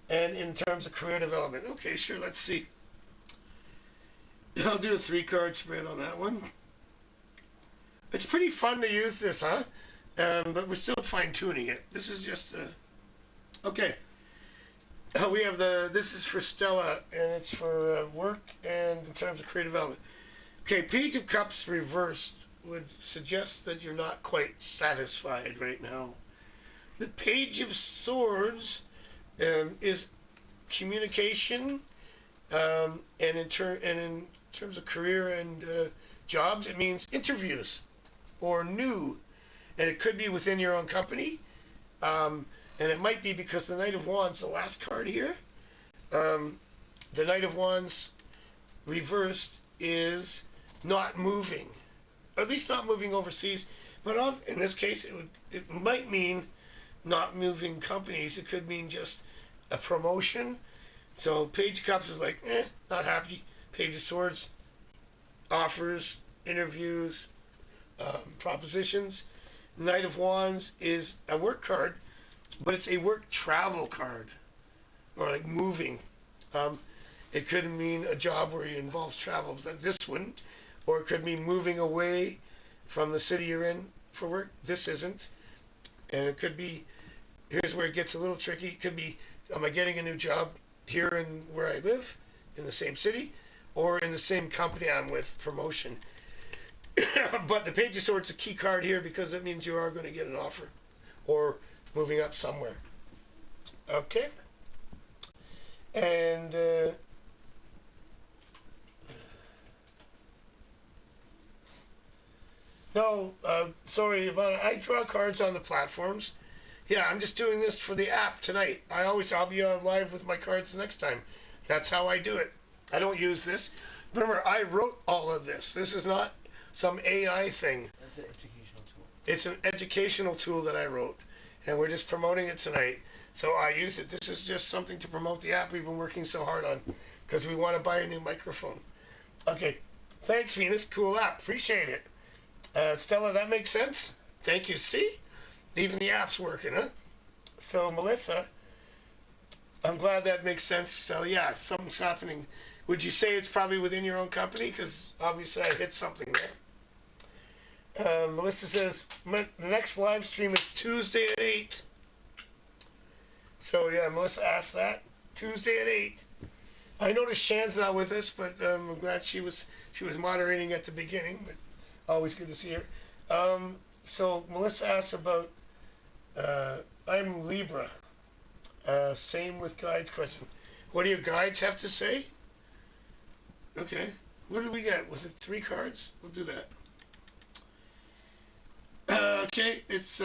Speaker 1: and in terms of career development. Okay, sure. Let's see. I'll do a 3-card spread on that one. It's pretty fun to use this, huh? But we're still fine-tuning it. This is just okay. We have this is for Stella, and it's for work and in terms of career development. Okay, Page of Cups reversed would suggest that you're not quite satisfied right now. The Page of Swords is communication, and in terms of career and jobs, it means interviews or new, and it could be within your own company, and it might be because the Knight of Wands, the last card here, the Knight of Wands reversed is not moving, at least not moving overseas. But in this case, it might mean not moving companies. It could mean just a promotion. So Page of Cups is like, not happy. Page of Swords, offers, interviews, propositions. Knight of Wands is a work card, but it's a work travel card, or like moving. It could mean a job where it involves travel. This wouldn't. Or it could mean moving away from the city you're in for work. This isn't. And it could be, here's where it gets a little tricky. It could be, am I getting a new job here in where I live, in the same city, or in the same company I'm with, promotion. But the Page of Swords is a key card here because it means you are going to get an offer or moving up somewhere. Okay. And no, sorry, Ivana, I draw cards on the platforms. Yeah, I'm just doing this for the app tonight. I'll be on live with my cards next time. That's how I do it. I don't use this. Remember, I wrote all of this. This is not some AI thing.
Speaker 2: That's an educational tool.
Speaker 1: It's an educational tool that I wrote, and we're just promoting it tonight. So I use it. This is just something to promote the app we've been working so hard on because we want to buy a new microphone. Okay. Thanks, Venus. Cool app. Appreciate it. Stella, that makes sense? Thank you. See? Even the app's working, huh? So, Melissa, I'm glad that makes sense. So, yeah, something's happening. Would you say it's probably within your own company? Because obviously I hit something there. Melissa says, the next live stream is Tuesday at 8. So, yeah, Melissa asked that. Tuesday at 8. I noticed Shan's not with us, but I'm glad she was moderating at the beginning. But always good to see her. So Melissa asks about, I'm Libra. Same with Guide's question. What do your guides have to say? Okay. What did we get? Was it 3 cards? We'll do that. Okay, it's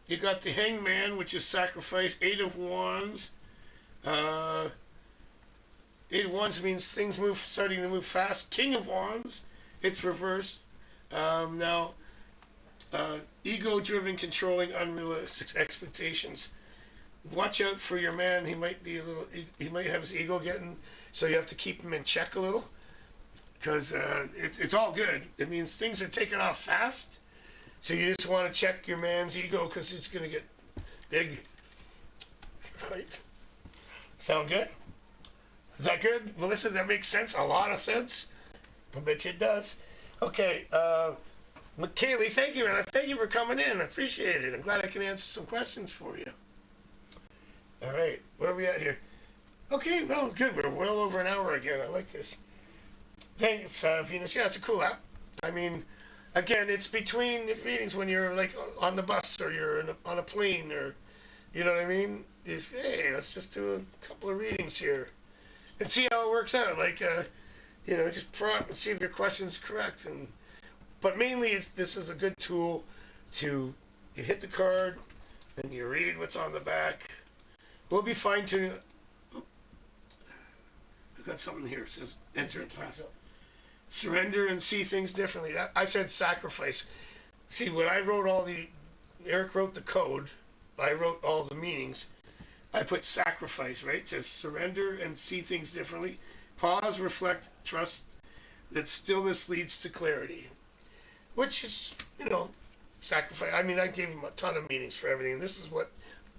Speaker 1: you got the Hangman, which is sacrifice. 8 of Wands. 8 of Wands means things starting to move fast. King of Wands, it's reversed. Now, ego-driven, controlling, unrealistic expectations. watch out for your man. He might be a little. He might have his ego getting. So you have to keep him in check a little, because it's all good. It means things are taking off fast. So you just want to check your man's ego because it's gonna get big. Right? Sound good? Is that good, Melissa? That makes sense. A lot of sense. I bet you it does. Okay. Kaylee, thank you, and thank you for coming in. I appreciate it. I'm glad I can answer some questions for you. All right, where are we at here? Okay, well, good. We're well over an hour again. I like this. Thanks, Venus. Yeah, it's a cool app. I mean, again, it's between the meetings when you're like on the bus or you're on a plane or, you know what I mean? Is hey, let's just do a couple of readings here and see how it works out. Like, just prompt and see if your question's correct. But mainly, this is a good tool to you hit the card and you read what's on the back. We'll be fine tuning. I've got something here. It says enter class. Surrender and see things differently. I said sacrifice. See, when I wrote Eric wrote the code. I wrote all the meanings. I put sacrifice, right? It says surrender and see things differently. Pause, reflect, trust that stillness leads to clarity. Which is, sacrifice. I mean, I gave him a ton of meanings for everything. And this is what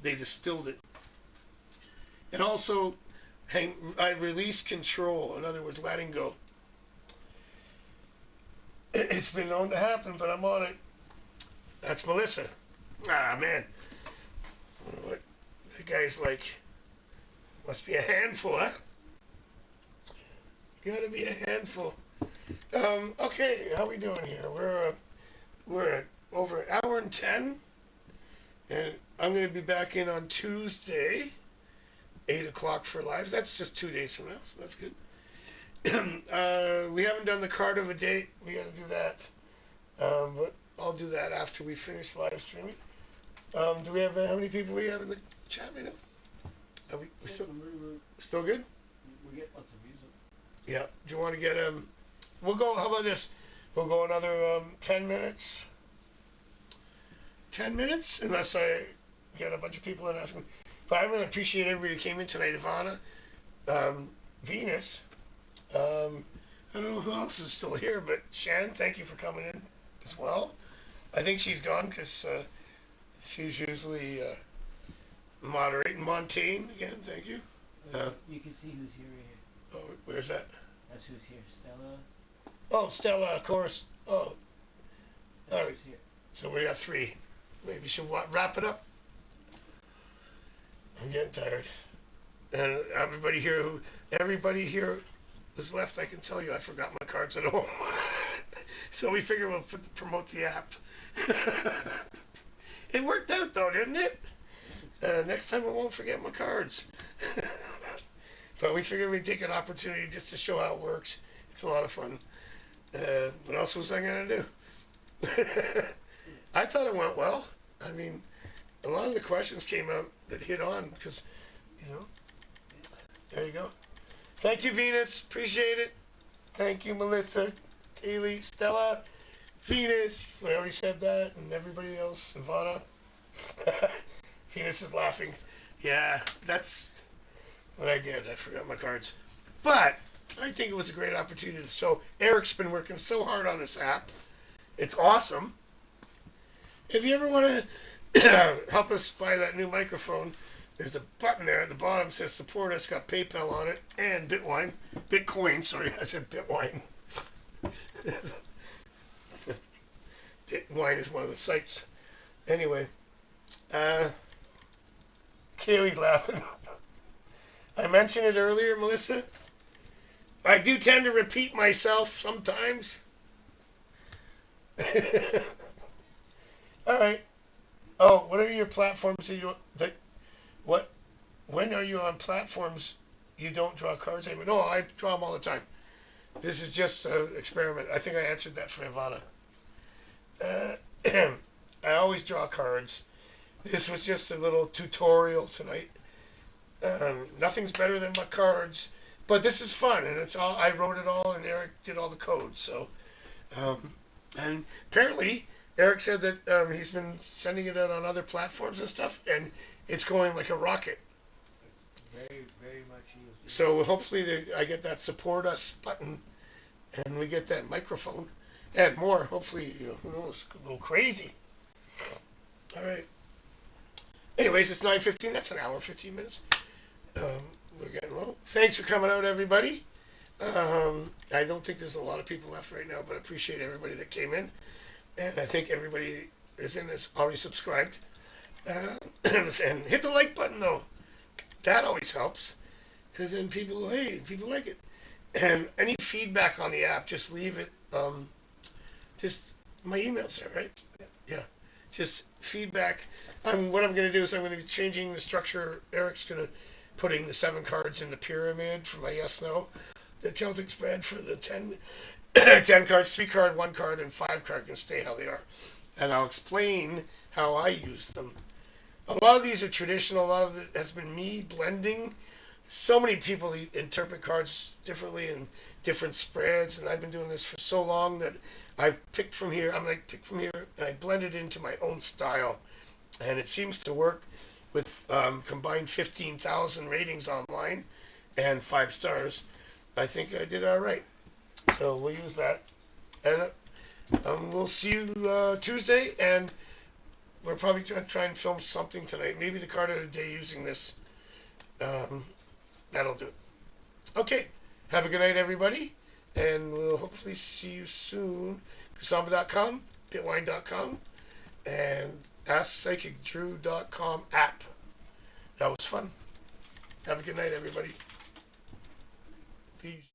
Speaker 1: they distilled it. And also, I release control. In other words, letting go. It's been known to happen, but I'm on it. That's Melissa. Ah, man. What? The guy's like, must be a handful, huh? Gotta be a handful. Okay, how we doing here? We're at over an hour and 10, and I'm going to be back in on Tuesday, 8 o'clock for live. That's just 2 days from now, so that's good. We haven't done the card of a date. We got to do that, but I'll do that after we finish live streaming. Do we have how many people we have in the chat right now? Are we still good?
Speaker 2: We get lots of views.
Speaker 1: Yeah. Do you want to get we'll go. How about this? We'll go another 10 minutes. 10 minutes, unless I get a bunch of people in asking. But I really appreciate everybody who came in tonight. Ivana, Venus. I don't know who else is still here, but Shan, thank you for coming in as well. I think she's gone because she's usually moderating. Montaigne, again, thank you.
Speaker 2: You can see who's here right here.
Speaker 1: Oh, where's that?
Speaker 2: That's who's here. Stella.
Speaker 1: Oh, Stella, of course. Oh,
Speaker 2: That's
Speaker 1: all right.
Speaker 2: who's here.
Speaker 1: So we got 3. Maybe we should wrap it up. I'm getting tired. And everybody here who's left, I can tell you I forgot my cards at home. So we figure we'll promote the app. It worked out though, didn't it? Next time I won't forget my cards. But we figured we'd take an opportunity just to show how it works. It's a lot of fun. What else was I going to do? I thought it went well. I mean, a lot of the questions came out that hit on because, there you go. Thank you, Venus. Appreciate it. Thank you, Melissa, Kaylee, Stella, Venus. I already said that, and everybody else. Ivana. Venus is laughing. Yeah, that's what I did. I forgot my cards. But I think it was a great opportunity to show. Eric's been working so hard on this app. It's awesome. If you ever want to help us buy that new microphone, there's a button there at the bottom that says support us, got PayPal on it, and Bitcoin, sorry, I said Bitwine. Bitwine is one of the sites. Anyway, Kaylee's laughing. I mentioned it earlier, Melissa. I do tend to repeat myself sometimes. All right. Oh, what are your platforms when are you on platforms you don't draw cards anymore? No, I draw them all the time. This is just an experiment. I think I answered that for Ivana. I always draw cards. This was just a little tutorial tonight. Nothing's better than my cards, but this is fun, and it's all. I wrote it all, and Eric did all the code. So, and apparently Eric said that he's been sending it out on other platforms and stuff, and it's going like a rocket.
Speaker 2: It's very, very much used.
Speaker 1: So hopefully I get that support us button, and we get that microphone, and more. Hopefully, who knows, go crazy. All right. Anyways, it's 9:15. That's an hour and 15 minutes. We're getting low. Thanks for coming out, everybody. I don't think there's a lot of people left right now, but I appreciate everybody that came in, and I think everybody is already subscribed. And hit the like button though. That always helps, because then people like it. And any feedback on the app, just leave it. Just my email's there, right? Yeah. Just feedback. What I'm going to do is I'm going to be changing the structure. Eric's going to putting the 7 cards in the pyramid for my yes/no. The Celtic spread for the 10 cards, 3 card, 1 card, and 5 card can stay how they are. And I'll explain how I use them. A lot of these are traditional. A lot of it has been me blending. So many people interpret cards differently and different spreads, and I've been doing this for so long that I've picked from here. Pick from here, and I blend it into my own style, and it seems to work with combined 15,000 ratings online and 5 stars. I think I did all right. So we'll use that, and we'll see you Tuesday. And we're probably going to try and film something tonight. Maybe the card of the day using this. That'll do it. Okay. Have a good night, everybody. And we'll hopefully see you soon. Kasamba.com, Bitwine.com, and AskPsychicDrew.com app. That was fun. Have a good night, everybody. Peace.